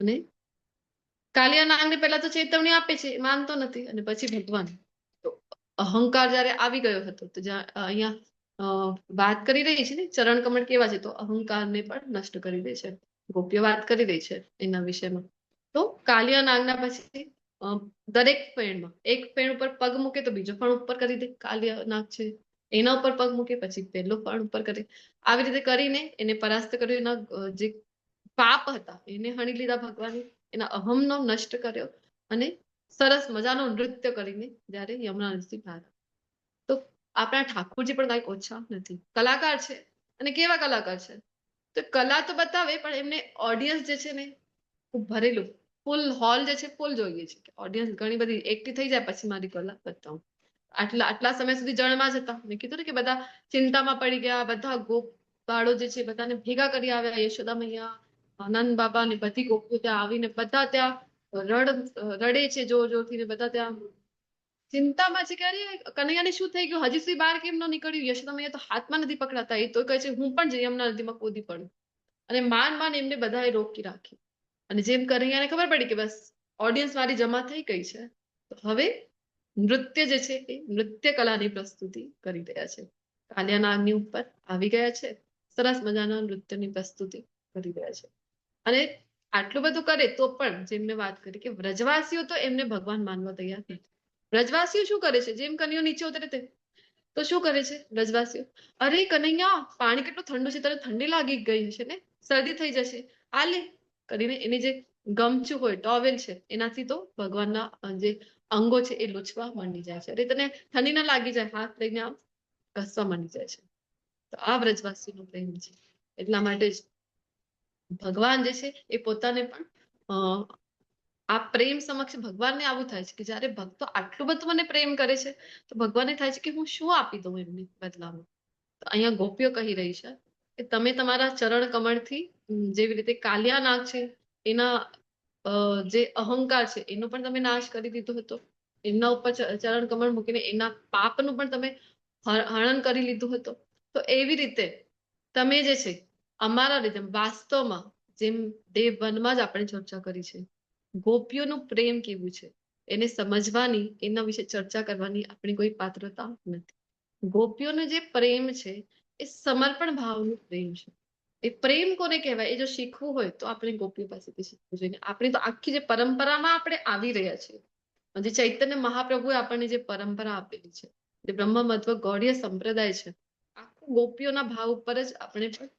અને કાલિયા નાગને પહેલા તો ચેતવણી આપે છે, માનતો નથી. અને પછી ભગવાન તો અહંકાર જયારે આવી ગયો હતો, તો અહીંયા વાત કરી રહી છે ને ચરણ કમળ કેવા છે, તો અહંકારને પણ નષ્ટ કરી દે છે. ગોપીઓ વાત કરી રહી છે એના વિષયમાં. તો કાલિયા નાગના પછી દરેક ફેણમાં એક ફેણ ઉપર પગ મૂકે તો બીજો ફણ ઉપર કરી દે, કાલ્ય નાગ છે એના ઉપર પગ મૂકે પછી પહેલો ફણ ઉપર કરે, આવી રીતે કરીને એને પરાસ્ત કર્યો, એના જે પાપ હતા એને હણી લીધા ભગવાને, એના અહમનો નષ્ટ કર્યો અને સરસ મજાનો નૃત્ય કરીને જ્યારે યમુના નદીથી બહાર આવ્યા. તો આપણા ઠાકોરજી પણ કઈ ઓછા નથી, કલાકાર છે. અને કેવા કલાકાર છે? તો કલા તો બતાવે પણ એમને ઓડિયન્સ જે છે ને ખૂબ ભરેલું ફૂલ હોલ જે છે ફૂલ જોઈએ છે, ઓડિયન્સ ઘણી બધી એકઠી થઈ જાય પછી મારી કલા બતાવું. આટલા સમય સુધી જળમાં જ હતા, મેં કીધું ને કે બધા ચિંતામાં પડી ગયા, બધા ગોપાળો જે છે બધાને ભેગા કરી આવ્યા, યશોદા મૈયા, આનંદ બાબા ને બધી ગોપીઓ ત્યાં આવીને બધા ત્યાં રડે છે જોર જોરથી ને બધા ત્યાં ચિંતામાં છે કે અરે કનૈયાને શું થઈ ગયું, હજી સુધી બહાર કેમ ન નીકળ્યું. યશોદા મૈયા તો હાથમાં નથી પકડાતા, એ તો કહે છે હું પણ યમુના નદીમાં કૂદી પડું. અને માન એમને બધાએ રોકી રાખી. અને જેમ કનૈયાને ખબર પડી કે બસ ઓડિયન્સ મારી જમા થઈ ગઈ છે, તો હવે નૃત્ય જે છે એ નૃત્ય કલાની પ્રસ્તુતિ કરી રહ્યા છે. કાલિયા નાગની ઉપર આવી ગયા છે, સરસ મજાના નૃત્યની પ્રસ્તુતિ કરી રહ્યા છે. અને આટલું બધું કરે તો પણ જેમ મેં વાત કરી કે વ્રજવાસીઓ તો એમને ભગવાન માનવા તૈયાર નથી. વ્રજવાસીઓ શું કરે છે? જેમ કનૈયો નીચે ઉતરે તે તો શું કરે છે વ્રજવાસીઓ? અરે કનૈયા પાણી કેટલું ઠંડુ છે, તને ઠંડી લાગી ગઈ છે ને, શરદી થઈ જશે, આ લે કરીને એની જે ગમછું હોય ટોવેલ છે એનાથી તો ભગવાનના જે અંગો છે એ લૂછવા માંડી જાય છે. અરે તને ઠંડી ના લાગી જાય, હાથ લઈને આમ ઘસવા માંડી જાય છે. તો આ વ્રજવાસીનો પ્રેમ છે. એટલા માટે જ ભગવાન જે છે એ પોતાને પણ આ પ્રેમ સમક્ષ ભગવાનને આવું થાય છે કે જયારે ભક્તો આટલું બધું મને પ્રેમ કરે છે તો ભગવાનને થાય છે કે હું શું આપી દઉં એમને બદલામાં. તો અહીંયા ગોપીઓ કહી રહી છે કે તમે તમારા ચરણ કમળથી જેવી રીતે કાલિયા નાગ છે એના જે અહંકાર છે એનો પણ તમે નાશ કરી દીધો હતો, એમના ઉપર ચરણ કમળ મૂકીને એના પાપનું પણ તમે હનન કરી લીધું હતું. તો એવી રીતે તમે જે છે અમારા રીતે વાસ્તવમાં જેમ દેવ વનમાં જ આપણે ચર્ચા કરી છે, ગોપીઓનું પ્રેમ કેવું છે એને સમજવાની, એના વિશે ચર્ચા કરવાની આપણી કોઈ પાત્રતા નથી. ગોપીઓનો જે પ્રેમ છે એ સમર્પણ ભાવનું પ્રેમ છે. એ પ્રેમ કોને કહેવાય એ જો શીખવું હોય તો આપણે ગોપીઓ પાસેથી શીખવું જોઈએ. આપણી તો આખી જે પરંપરામાં આપણે આવી રહ્યા છીએ, જે ચૈતન્ય મહાપ્રભુએ આપણને જે પરંપરા આપેલી છે, જે બ્રહ્મ મધ્વ ગૌડીય સંપ્રદાય છે, આખું ગોપીઓના ભાવ ઉપર જ આપણે પણ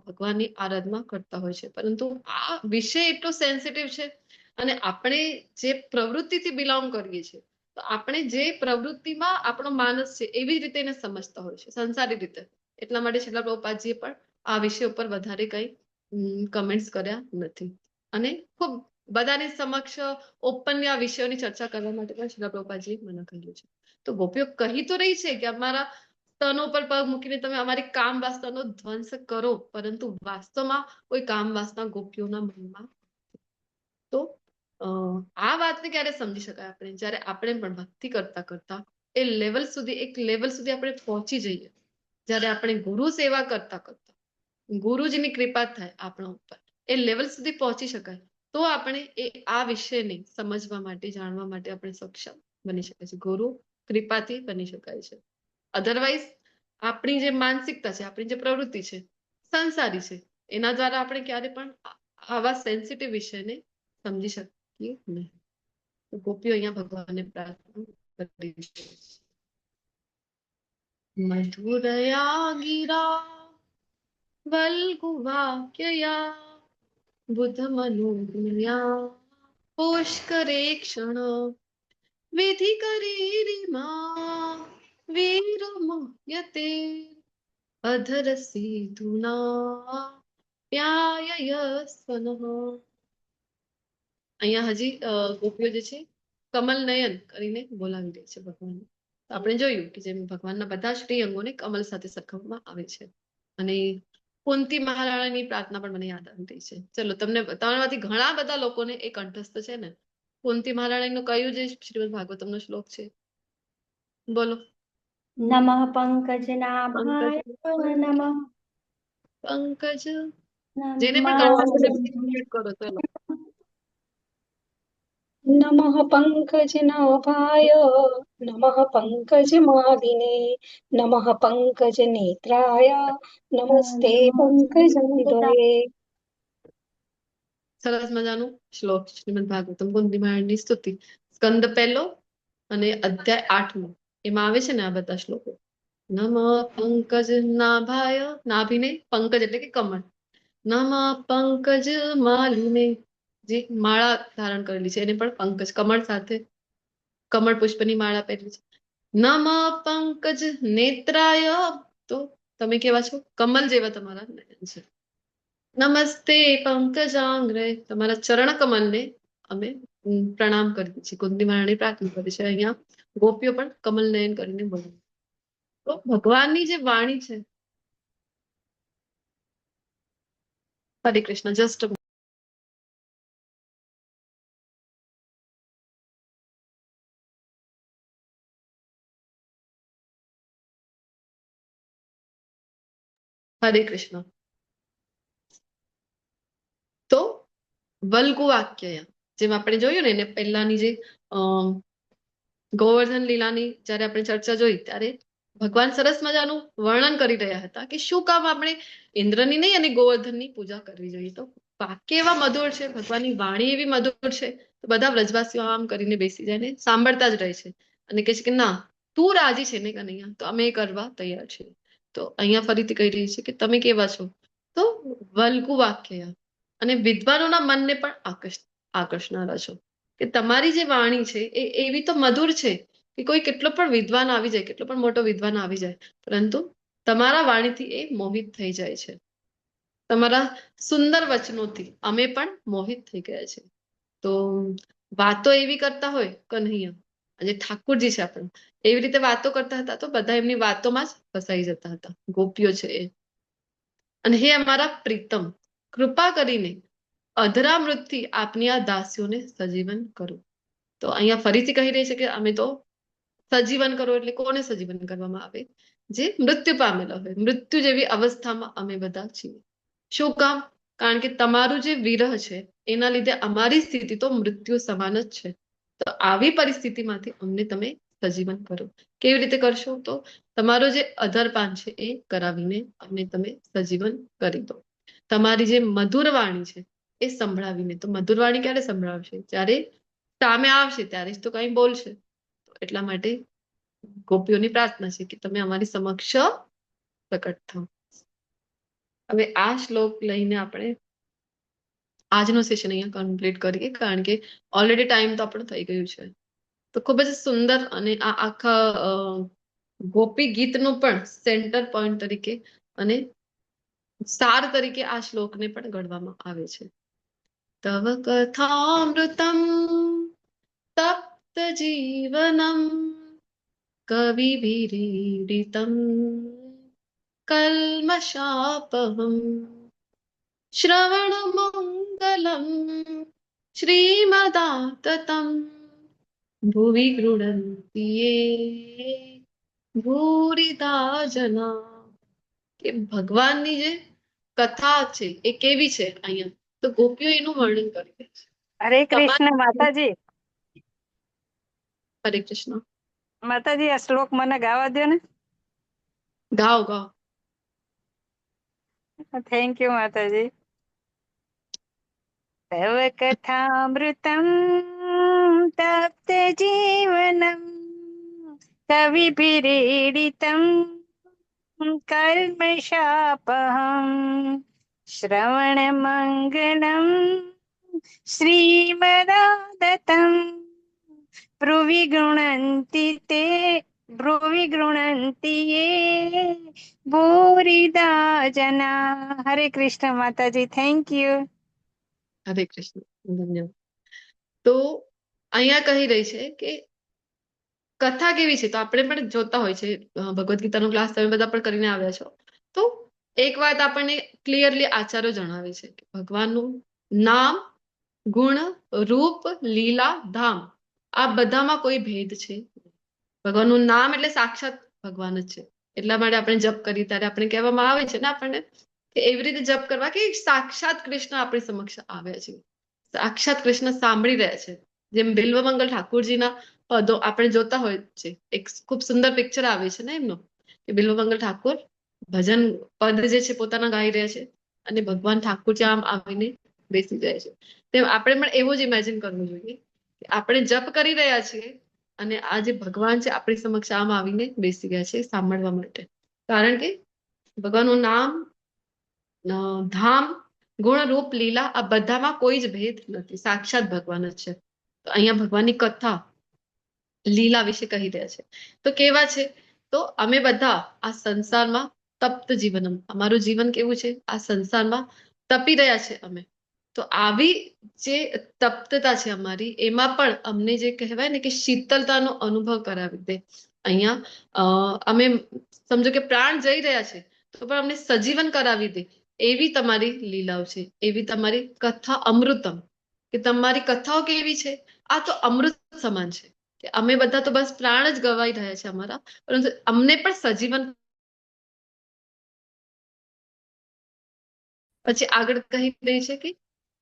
ભગવાનની આરાધના કરતા હોય છે. પરંતુ આ વિષય એટલો સેન્સિટિવ છે અને આપણે જે પ્રવૃત્તિથી બિલોંગ કરીએ છીએ તો આપણે જે પ્રવૃત્તિમાં આપણો માનસ છે એવી રીતે એને સમજતા હોય છે સંસારી રીતે. એટલા માટે છેલ્લા પ્રભુપાદજીએ પણ આ વિષય ઉપર વધારે કઈ કમેન્ટ્સ કર્યા નથી. અને ખૂબ બધાની સમક્ષ ઓપનલી આ વિષયોની ચર્ચા કરવા માટે પણ છેલ્લા પ્રભુપાદજીએ મને કહ્યું છે. તો ગોપીઓ કહી તો રહી છે કે અમારા સ્તનો પર પગ મૂકીને તમે અમારી કામ વાસનાનો ધ્વંસ કરો, પરંતુ વાસ્તવમાં કોઈ કામ વાસના ગોપીઓના મનમાં. તો આ વાતને ક્યારે સમજી શકાય આપણે? જ્યારે આપણે પણ ભક્તિ કરતા કરતા એ લેવલ સુધી, એક લેવલ સુધી આપણે પહોંચી જઈએ, જ્યારે આપણે ગુરુ સેવા કરતા કરતા ગુરુજીની કૃપા થાય આપણા ઉપર, એ લેવલ સુધી પહોંચી શકાય તો આપણે આ વિષયને સમજવા માટે, જાણવા માટે આપણે સક્ષમ બની શકે છે. ગુરુ કૃપાથી બની શકાય છે. અધરવાઇઝ આપણી જે માનસિકતા છે, આપણી જે પ્રવૃત્તિ છે સંસારી છે, એના દ્વારા આપણે ક્યારે પણ આવા સેન્સિટિવ વિષયને સમજી શકીએ નહીં. તો ગોપીઓ અહીંયા ભગવાનને પ્રાર્થના કરી છે. મધુરયા ગિરા વલ્ગુવાક્યયા બુદ્ધ મનુયા પુષ્કરે ક્ષણ વિધિ કરી રીમા વીરમયતે અધર સીધુના પ્યાયસ્વનઃ. અહીંયા હજી ગોપીઓ જે છે કમલ નયન કરીને બોલાવી દે છે ભગવાનને. આપણે જોયું કે જેમ ભગવાનના બધા શ્રી અંગોને કમલ સાથે સરખાવવામાં આવે છે. અને કુંતી મહારાણીની પ્રાર્થના પણ મને યાદ આવી રહી છે. ચલો, તમને તમારામાંથી ઘણા બધા લોકોને એ કંઠસ્થ છે ને. કુંતી મહારાણીનું કયું જે શ્રીમદ ભાગવતમનો શ્લોક છે? બોલો. નમઃ પંકજનાભાય નમઃ પંકજ. જેને પણ કંઠસ્થ છે complete કરો. ચલો. નમઃ પંકજનાભાય નમઃ પંકજમાલિને નમઃ પંકજનેત્રાય નમસ્તે પંકજાંગએ. સરસ મજાનું શ્લોક શ્રીમદ ભાગવતમ કુંતી મહારાજની સ્તુતિ, સ્કંદ 1 અને અધ્યાય 8 એમાં આવે છે ને આ બધા શ્લોકો. નમઃ પંકજ નાભાય, નાભીને પંકજ એટલે કે કમળ. નમઃ પંકજ માલિને, જે માળા ધારણ કરેલી છે એને પણ પંકજ, કમળ સાથે કમળ પુષ્પની માળા પહેરી છે. નમઃ પંકજ નેત્રાય, તો તમે કેવા છો? કમલ જેવા તમારા નયન છે. નમસ્તે પંકજાંગ્રે, તમારા ચરણ કમલને અમે પ્રણામ કરીએ છીએ. કુંતી મહારાણી પ્રાર્થના કરી છે. અહીંયા ગોપીઓ પણ કમલ નયન કરીને બોલે. તો ભગવાનની જે વાણી છે, હરે કૃષ્ણ, જસ્ટ હરે કૃષ્ણ. તો વલ્ગુ વાક્ય, જેમ આપણે જોયું ને એને પહેલાની જે ગોવર્ધન લીલાની જયારે આપણે ચર્ચા જોઈ ત્યારે ભગવાન સરસ મજાનું વર્ણન કરી રહ્યા હતા કે શું કામ આપણે ઇન્દ્રની નહીં અને ગોવર્ધનની પૂજા કરવી જોઈએ. તો વાક્ય એવા મધુર છે, ભગવાનની વાણી એવી મધુર છે, તો બધા વ્રજવાસીઓ આમ કરીને બેસી જાય ને સાંભળતા જ રહે છે અને કહે છે કે ના, તું રાજી છે ને કનૈયા, તો અમે કરવા તૈયાર છીએ. તો અહીંયા ફરીથી કહી રહી છે કે તમે કેવા છો? તો વલ્ગુ વાક્ય અને વિદ્વાનોના મનને પણ આકર્ષનારા છો. કે તમારી જે વાણી છે એ એવી તો મધુર છે કે કોઈ કેટલો પણ વિદ્વાન આવી જાય, કેટલો પણ મોટો વિદ્વાન આવી જાય, પરંતુ તમારા વાણીથી એ મોહિત થઈ જાય છે. તમારા સુંદર વચનોથી અમે પણ મોહિત થઈ ગયા છે. તો વાતો એવી કરતા હોય કન્હૈયા, જે ઠાકુરજી છે આપણે, એવી રીતે વાતો કરતા હતા તો બધા એમની વાતોમાં જ ફસાઈ જતા હતા, ગોપીઓ છે એ. અને હે અમારા પ્રીતમ, કૃપા કરીને અધરામૃતથી આપની આ દાસીઓને સજીવન કરો. તો અહીંયા ફરીથી કહી રહી છે કે અમે તો સજીવન કરો એટલે કોને સજીવન કરવામાં આવે? જે મૃત્યુ પામેલા હોય, મૃત્યુ જેવી અવસ્થામાં અમે બધા છીએ. શું કામ? કારણ કે તમારું જે વિરહ છે એના લીધે અમારી સ્થિતિ તો મૃત્યુ સમાન જ છે. તો આવી પરિસ્થિતિમાંથી અમને તમે સજીવન કરો. કેવી રીતે કરશો? તો તમારો જે અધરપાન છે એ કરાવીને અમને તમે સજીવન કરી દો. તમારી જે મધુર વાણી છે એ સંભળાવીને. તો મધુર વાણી ક્યારે સંભળાવશે? જ્યારે સામે આવશે ત્યારે જ તો કઈ બોલશે. એટલા માટે ગોપીઓની પ્રાર્થના છે કે તમે અમારી સમક્ષ પ્રકટ થાઓ. હવે આ શ્લોક લઈને આપણે આજનો સેશન અહીંયા કમ્પ્લીટ કરીએ, કારણ કે ઓલરેડી ટાઈમ તો આપણો થઈ ગયું છે. તો ખૂબ જ સુંદર અને આ આખા ગોપી ગીતનું પણ સેન્ટર પોઈન્ટ તરીકે અને સાર તરીકે આ શ્લોકને પણ ગણવામાં આવે છે. તવ કથામૃતમ તપ્ત જીવનમ કવિભીરીડિતમ કલ્મષાપહમ શ્રવણમંગલમ શ્રીમદાતતમ ભુવિ ગૃહન્તિ યે ભૂરિદા જના. કે ભગવાનની જે કથા છે એ કેવી છે અહીંયા, તો ગોપીઓ એનું વર્ણન કરી રહી છે. હરે કૃષ્ણ માતાજી. હરે કૃષ્ણ. માતાજી, આ શ્લોક મને ગાવા દો ને. ગાઓ ગાઓ. થેન્ક યુ માતાજી. તવ કથામૃતમ તપ્ત જીવનમ કવિભીરીડિતમ કલ્મષાપહમ શ્રવણમંગલમ શ્રીમદાદતમ ભ્રુવિ ગૃણંતિ યે ભૂરિદા જના. હરે કૃષ્ણ માતાજી, થેન્ક યુ. હરે કૃષ્ણ, ધન્યવાદ. તો અહીંયા કહી રહી છે કે કથા કેવી છે, તો આપણે પણ જોતા હોય છે ભગવદ્ ગીતાનો ક્લાસ તમે બધા પણ કરીને આવ્યા છો. તો એક વાત આપણને ક્લિયરલી આચાર્યો જણાવે છે કે ભગવાનનું નામ, ગુણ, રૂપ, લીલા, ધામ, આ બધામાં કોઈ ભેદ છે. ભગવાનનું નામ એટલે સાક્ષાત ભગવાન જ છે. એટલા માટે આપણે જપ કરીએ ત્યારે આપણે કહેવામાં આવે છે ને આપણને કે એવી રીતે જપ કરવા કે સાક્ષાત કૃષ્ણ આપણી સમક્ષ આવ્યા છે, સાક્ષાત કૃષ્ણ સાંભળી રહ્યા છે. જેમ બિલ્વમંગલ ઠાકુરજીના પદો આપણે જોતા હોય છે, એક ખૂબ સુંદર પિક્ચર આવે છે ને એમનો, કે બિલ્વમંગલ ઠાકુર ભજન પદ જે છે પોતાના ગાઈ રહ્યા છે અને ભગવાન ઠાકુરજી આમ આવીને બેસી જાય છે. તેમ આપણે પણ એવું જ ઇમેજિન કરવું જોઈએ કે આપણે જપ કરી રહ્યા છીએ અને આ જે ભગવાન છે આપણી સમક્ષ આમ આવીને બેસી ગયા છે સાંભળવા માટે. કારણ કે ભગવાનનું નામ, ધામ, ગુણ, રૂપ, લીલા આ બધામાં કોઈ જ ભેદ નથી, સાક્ષાત ભગવાન જ છે. તો અહીંયા ભગવાનની કથા લીલા વિશે કહી રહ્યા છે. તો કેવા છે? તો અમે બધા આ સંસારમાં તપ્ત જીવનમ, અમારું જીવન કેવું છે? આ સંસારમાં તપી રહ્યા છે અમે. તો આવી જે તપ્તતા છે અમારી, એમાં પણ અમને જે કહેવાય ને કે શીતળતાનો અનુભવ કરાવી દે. અહીંયા અમે સમજો કે પ્રાણ જઈ રહ્યા છે તો પણ અમને સજીવન કરાવી દે એવી તમારી લીલાઓ છે, એવી તમારી કથા અમૃતમ, કે તમારી કથાઓ કેવી છે? આ તો અમૃત સમાન છે કે અમે બધા તો બસ પ્રાણ જ ગવાઈ રહ્યા છે અમારા, પરંતુ અમને પણ સજીવન. પછી આગળ કહી રહી છે કે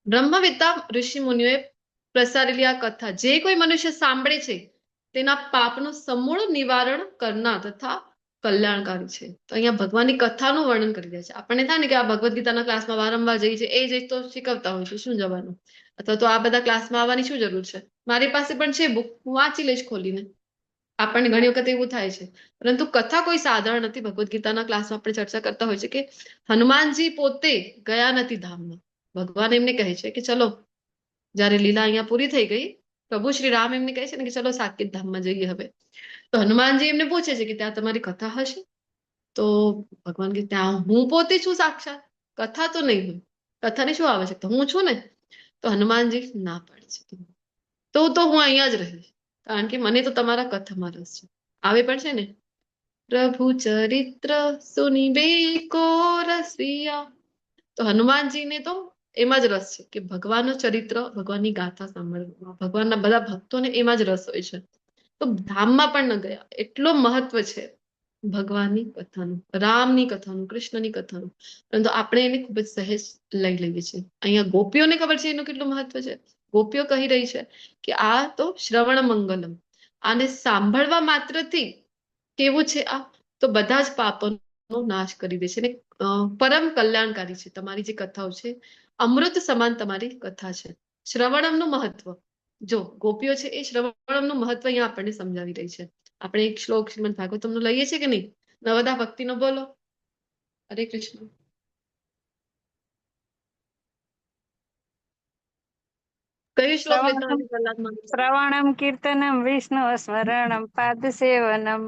બ્રહ્મવિદ્તા ઋષિ મુનિઓએ પ્રસારેલી આ કથા જે કોઈ મનુષ્ય સાંભળે છે તેના પાપનું સમૂળ નિવારણ કરનાર તથા કલ્યાણકારી છે. તો અહીંયા ભગવાનની કથાનું વર્ણન કરી રહ્યા છે. આપણને થાય ને કે આ ભગવદ્ ગીતાના ક્લાસમાં વારંવાર જઈ છે, એ તો શીખવતા હોય છે, શું જવાનું? અથવા તો આ બધા ક્લાસમાં આવવાની શું જરૂર છે? મારી પાસે પણ છે બુક, હું વાંચી લઈશ ખોલીને. આપણને ઘણી વખત એવું થાય છે, પરંતુ કથા કોઈ સાધારણ નથી. ભગવદ્ ગીતાના ક્લાસમાં આપણે ચર્ચા કરતા હોય છે કે હનુમાનજી પોતે ગયા નથી ધામમાં. ભગવાન એમને કહે છે કે ચલો, જયારે લીલા અહીંયા પૂરી થઈ ગઈ, પ્રભુ શ્રી રામ એમને કહે છે ને કે ચલો સાકેત ધામમાં જઈએ હવે. તો હનુમાનજી એમને પૂછે છે કે ત્યાં તમારી કથા હશે? તો ભગવાન કે ત્યાં હું પોતે છું સાક્ષાત, કથા તો નહીં હોય, કથાની શું આવશ્યકતા, હું છું ને. તો હનુમાનજી ના પાડે છે તો હું અહીંયા જ રહીશ, કારણ કે મને તો તમારા કથામાં રસ છે. આવે પણ છે ને, પ્રભુ ચરિત્ર સુનિબે કો રસિયા. તો હનુમાનજીને તો એમાં જ રસ છે કે ભગવાનનું ચરિત્ર, ભગવાનની ગાથા સાંભળવામાં, ભગવાનના બધા ભક્તોને એમાં જ રસ હોય છે. તો ધામમાં પણ ન ગયા, એટલો મહત્વ છે ભગવાનની કથાનું, રામની કથાનું, કૃષ્ણની કથાનું, પરંતુ આપણે એને ખૂબ જ સહેજ લઈ લઈએ છીએ. અહીંયા ગોપીઓને ખબર છે એનું કેટલું મહત્વ છે. ગોપીઓ કહી રહી છે કે આ તો શ્રવણ મંગલમ, આને સાંભળવા માત્રથી કેવું છે આ? તો બધા જ પાપોનો નાશ કરી દે છે ને પરમ કલ્યાણકારી છે. તમારી જે કથાઓ છે અમૃત સમાન તમારી કથા છે. શ્રવણમનું મહત્વ, જો ગોપીઓ છે એ શ્રવણમનું મહત્વ અહીંયા આપણને સમજાવી રહી છે. આપણે એક શ્લોક શ્રીમદ ભાગવતમનો લઈએ છીએ કે નહીં? નવદા ભક્તિનો બોલો. હરે કૃષ્ણ. કયું શ્લોક લેતા હતા કલાકમાં? શ્રવણમ કીર્તનમ વિષ્ણુ સ્મરણમ પાદ સેવનમ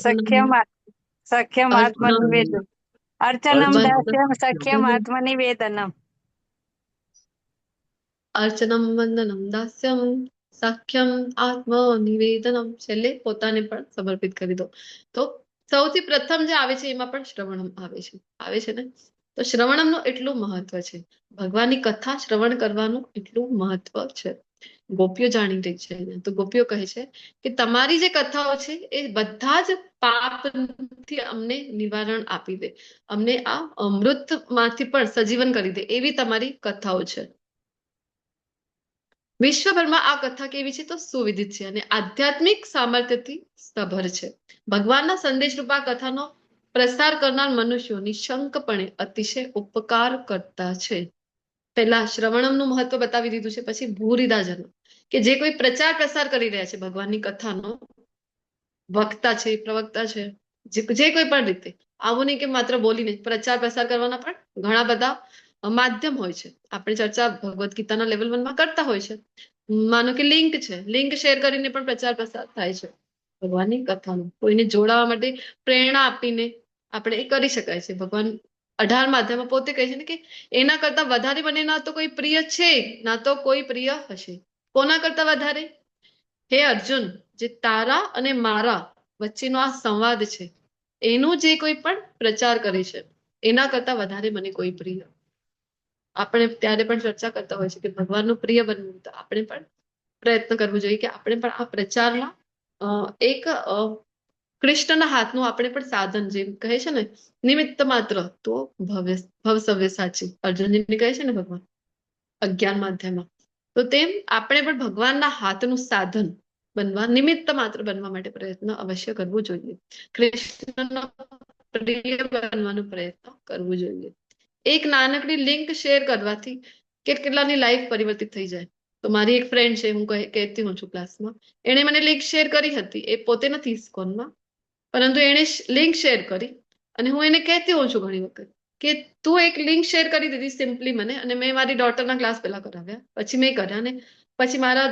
સખ્યમ આત્મનિવેદન અર્ચનમ દાસ્યમ સખ્યમ આત્મનિવેદનમ. અર્ચનમ વંદનમ દાસ્યમ સાખ્યમ આત્મનિવેદનમ. છેલ્લે પોતાને પણ સમર્પિત કરી દો. તો સૌથી પ્રથમ જે આવે છે એમાં પણ શ્રવણમ આવે છે ને. તો શ્રવણમનું એટલું મહત્વ છે, ભગવાનની કથા શ્રવણ કરવાનું એટલું મહત્વ છે. ગોપીઓ જાણી રહી છે. તો ગોપીઓ કહે છે કે તમારી જે કથાઓ છે એ બધા જ પાપથી અમને નિવારણ આપી દે, અમને આ અમૃતમાંથી પણ સજીવન કરી દે એવી તમારી કથાઓ છે. વિશ્વભરમાં આ કથા કેવી છે? તો સુવિદિત છે અને આધ્યાત્મિક સામર્થ્યથી સભર છે. ભગવાનના સંદેશરૂપા કથાનો પ્રસાર કરનાર મનુષ્યો નિશંકપણે અતિશય ઉપકાર કરતા છે. પહેલા શ્રવણમનું મહત્વ બતાવી દીધું છે, પછી ભૂરિદાજન, કે જે કોઈ પ્રચાર પ્રસાર કરી રહ્યા છે ભગવાનની કથાનો, વક્તા છે, પ્રવક્તા છે, જે કોઈ પણ રીતે, આવું નહીં કે માત્ર બોલીને, પ્રચાર પ્રસાર કરવાના પણ ઘણા બધા માધ્યમ હોય છે. આપણે ચર્ચા ભગવદ્ ગીતાના લેવલ 1માં કરતા હોય છે. માનો કે લિંક છે, લિંક શેર કરીને પણ પ્રચાર પ્રસાર થાય છે ભગવાનની કથાનો. કોઈને જોડાવા માટે પ્રેરણા આપીને આપણે એ કરી શકાય છે. ભગવાન 18 માધ્યમમાં પોતે કહે છે ને કે એના કરતા વધારે મને ના તો કોઈ પ્રિય છે, ના તો કોઈ પ્રિય હશે. કોના કરતા વધારે? હે અર્જુન, જે તારા અને મારા વચ્ચેનો આ સંવાદ છે એનું જે કોઈ પણ પ્રચાર કરે છે એના કરતા વધારે મને કોઈ પ્રિય. આપણે ત્યારે પણ ચર્ચા કરતા હોય છે કે ભગવાનનું પ્રિય બનવું, તો આપણે પણ પ્રયત્ન કરવો જોઈએ કે આપણે પણ આ પ્રચારના એક કૃષ્ણના હાથનું આપણે પણ સાધન, જેમ કહે છે ને નિમિત્ત માત્ર તો ભવસવ્ય સાચી, અર્જુનજીને કહે છે ને ભગવાન 11 અધ્યાયમાં. તો તેમ આપણે પણ ભગવાનના હાથનું સાધન બનવા, નિમિત્ત માત્ર બનવા માટે પ્રયત્ન અવશ્ય કરવું જોઈએ. કૃષ્ણનો પ્રિય બનવાનો પ્રયત્ન કરવું જોઈએ. એક નાનકડી લિંક શેર કરવાથી કેટલાની લાઈફ પરિવર્તિત થઈ જાય. તો મારી એક ફ્રેન્ડ છે, હું કહેતી હોઉં છું ક્લાસમાં, એણે મને લિંક શેર કરી હતી. એ પોતે નથી ઇસ્કોનમાં, પરંતુ એણે લિંક શેર કરી અને હું એને કહેતી હોઉં છું ઘણી વખત કે તું એક લિંક શેર કરી દીધી સિમ્પલી મને, અને મેં મારી ડોટરના ક્લાસ પહેલા કરાવ્યા, પછી મેં કર્યા, ને પછી મારા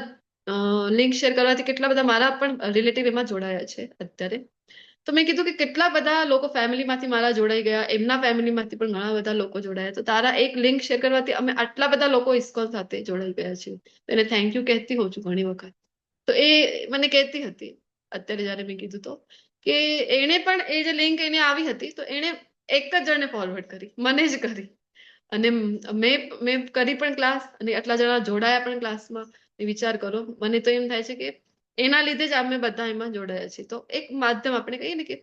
લિંક શેર કરવાથી કેટલા બધા મારા પણ રિલેટિવ એમાં જોડાયા છે અત્યારે. તો મેં કીધું કે કેટલા બધા લોકો ફેમિલીમાંથી મારા જોડાઈ ગયા, એમના ફેમિલીમાંથી પણ ઘણા બધા લોકો જોડાયા. તો તારા એક લિંક શેર કરવાથી અમે આટલા બધા લોકો ઇસ્કોન સાથે જોડાઈ ગયા છીએ. તો એને થેન્ક યુ કહેતી હોઉં છું ઘણી વખત. તો એ મને કહેતી હતી અત્યારે જયારે મેં કીધું તો, કે એને પણ એ જે લિંક એને આવી હતી તો એને એક જ જણને ફોરવર્ડ કરી, મને જ કરી, અને મેં કરી પણ ક્લાસ, અને આટલા જણા જોડાયા પણ ક્લાસમાં. વિચાર કરો, મને તો એમ થાય છે કે એના લીધે જ અમે બધા એમાં જોડાયા છીએ. તો એક માધ્યમ આપણે કહીએ ને કે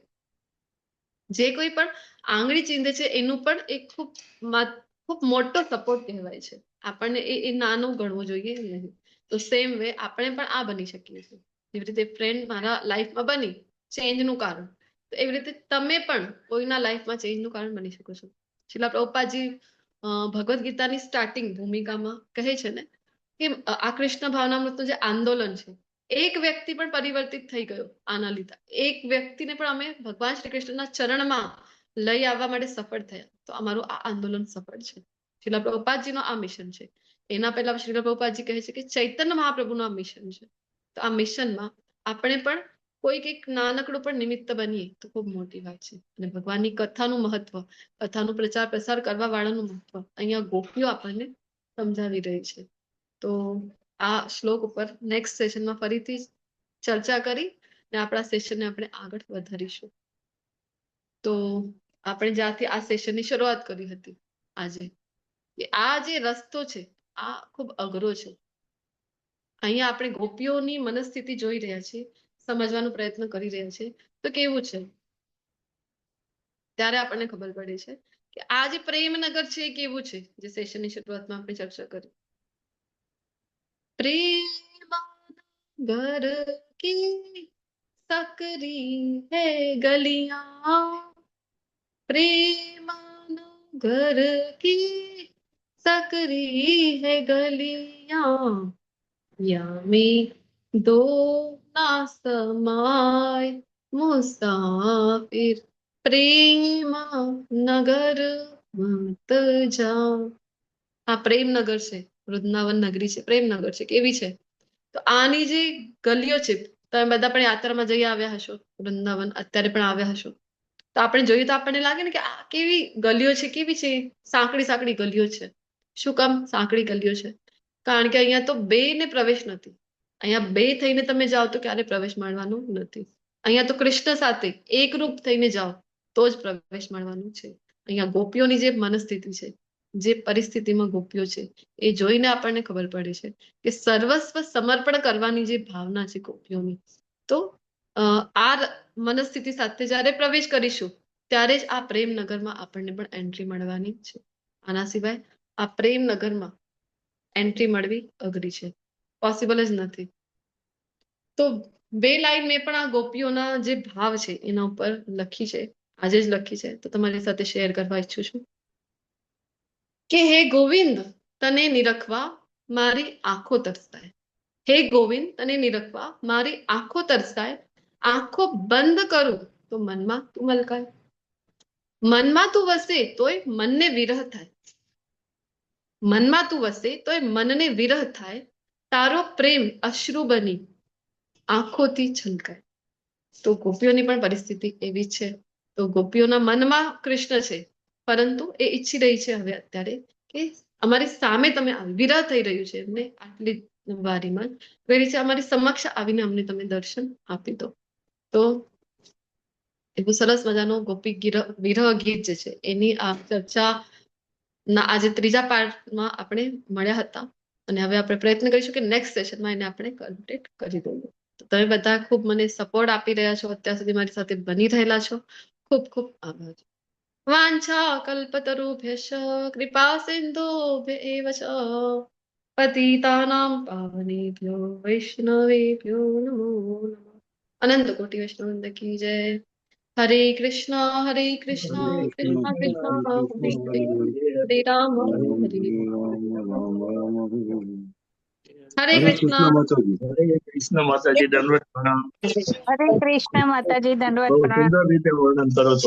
જે કોઈ પણ આંગળી ચીંધે છે એનું પણ એક ખૂબ મોટો સપોર્ટ કહેવાય છે. આપણને એ નાનું ગણવું જોઈએ નહીં. તો સેમ વે આપણે પણ આ બની શકીએ છીએ. જેવી રીતે ફ્રેન્ડ મારા લાઈફમાં બની ચેન્જનું કારણ, તો એવી રીતે તમે પણ કોઈના લાઈફમાં ચેન્જનું કારણ બની શકો છો. શીલા પ્રભુપાદજી ભગવદ્ ગીતાની સ્ટાર્ટિંગ ભૂમિકામાં કહે છે ને કે આ કૃષ્ણ ભાવનામૃતનું જે આંદોલન છે, એક વ્યક્તિ પણ પરિવર્તિત થઈ ગયો આના લીધે. એક વ્યક્તિને પણ અમે ભગવાન શ્રી કૃષ્ણના ચરણમાં લઈ આવવા માટે સફળ થયા. તો અમારું આ આંદોલન સફળ છે. શીલા પ્રભુપાદજીનો આ મિશન છે. એના પહેલા શીલા પ્રભુપાદજી કહે છે કે ચૈતન્ય મહાપ્રભુનું આ મિશન છે. તો આ મિશનમાં આપણે પણ કોઈક એક નાનકડું પણ નિમિત્ત બનીએ તો ખૂબ મોટી વાત છે. અને ભગવાનની કથાનું મહત્વ, કથાનું પ્રચાર પ્રસાર કરવા વાળાનું મહત્વ અહીંયા ગોપીઓ આપણને સમજાવી રહી છે. તો આ શ્લોક ઉપર નેક્સ્ટ સેશનમાં ફરીથી ચર્ચા કરી ને આપણા સેશનને આપણે આગળ વધારીશું. તો આપણે જ્યાંથી આ સેશનની શરૂઆત કરી હતી આજે, કે આ જે રસ્તો છે આ ખૂબ અઘરો છે. અહીંયા આપણે ગોપીઓની મનસ્થિતિ જોઈ રહ્યા છીએ, સમજવાનો પ્રયત્ન કરી રહ્યા છીએ. તો કેવું છે ત્યારે આપણને ખબર પડે છે કે આ જે પ્રેમનગર છે એ કેવું છે, જે સેશનની શરૂઆતમાં આપણે ચર્ચા કરી. प्रेम घर की सकरी है गलियां, प्रेम घर की सकरी है गलियां, यामी दो ना समाय मुसाफिर, प्रेम नगर मत जाओ. આ પ્રેમનગર છે, વૃંદાવન નગરી છે, પ્રેમનગર છે. કેવી છે? તો આની જે ગલીઓ છે, તમે બધા પણ યાત્રામાં જઈ આવ્યા હશો વૃંદાવન, અત્યારે પણ આવ્યા હશો. તો આપણે જોઈએ તો આપણને લાગે ને કે આ કેવી ગલીઓ છે, કેવી છે, સાંકડી સાંકડી ગલીઓ છે. શું કામ સાંકડી ગલીઓ છે? કારણ કે અહીંયા તો બે ને પ્રવેશ નથી. અહીંયા બે થઈને તમે જાઓ તો ક્યારે પ્રવેશ મળવાનું નથી. અહીંયા તો કૃષ્ણ સાથે એકરૂપ થઈને જાઓ તો જ પ્રવેશ મળવાનું છે. અહીંયા ગોપીઓની જે મનસ્થિતિ છે, જે પરિસ્થિતિમાં ગોપીઓ છે, એ જોઈને આપણને ખબર પડે છે કે સર્વસ્વ સમર્પણ કરવાની જે ભાવના છે ગોપીઓની. તો આ મનસ્થિતિ સાથે જ્યારે પ્રવેશ કરીશું ત્યારે જ આ પ્રેમનગરમાં આપણને પણ એન્ટ્રી મળવાની છે. આના સિવાય આ પ્રેમનગરમાં એન્ટ્રી મળવી અઘરી છે, પોસિબલ જ નથી. તો બે લાઈન મેં પણ આ ગોપીઓના જે ભાવ છે એના ઉપર લખી છે, આજે જ લખી છે, તો તમારી સાથે શેર કરવા ઈચ્છું છું કે હે ગોવિંદ તને નિરખવા મારી આંખો તરસાય. હે ગોવિંદ તને નિરખવા મારી આંખો તરસાય, આંખો બંધ કરું તો મનમાં તું મલકાય, મનમાં તું વસે તોય મનને વિરહ થાય, મનમાં તું વસે તોય મનને વિરહ થાય, તારો પ્રેમ અશ્રુ બની આંખોથી છલકાય. તો ગોપીઓની પણ પરિસ્થિતિ એવી છે. તો ગોપીઓના મનમાં કૃષ્ણ છે, પરંતુ એ ઈચ્છી રહી છે હવે અત્યારે કે અમારી સામે તમે વિરહ થઈ રહ્યું છે એમને આટલી વારીમાં, એ છે અમારી સમક્ષ આવીને અમને તમે દર્શન આપી દો. તો એવું સરસ મજાનો ગોપી વિરહ ગીત જે છે એની આ ચર્ચા ના આજે ત્રીજા પાર્ટમાં આપણે મળ્યા હતા, અને હવે આપણે પ્રયત્ન કરીશું કે નેક્સ્ટ સેશનમાં એને આપણે કમ્પ્લીટ કરી દઈએ. તો તમે બધા ખૂબ મને સપોર્ટ આપી રહ્યા છો, અત્યાર સુધી મારી સાથે બની રહેલા છો, ખૂબ ખૂબ આભાર. વાંછા કલ્પતરુભ્યશ્ચ કૃપા સિંધુભ્ય એવ ચ પતિતાનાં પાવનેભ્યો વૈષ્ણવેભ્યો નમો નમઃ. અનંત કોટી વૈષ્ણવ વૃંદ કી જય. હરે કૃષ્ણ કૃષ્ણ કૃષ્ણ હરે હરે રામ હરે હરે કૃષ્ણ માતાજી. હરે કૃષ્ણ માતાજી, દંડવત પ્રણામ. હરે કૃષ્ણ માતાજી, દંડવત પ્રણામ. બહુ સુંદર રીતે વર્ણન કરો છો.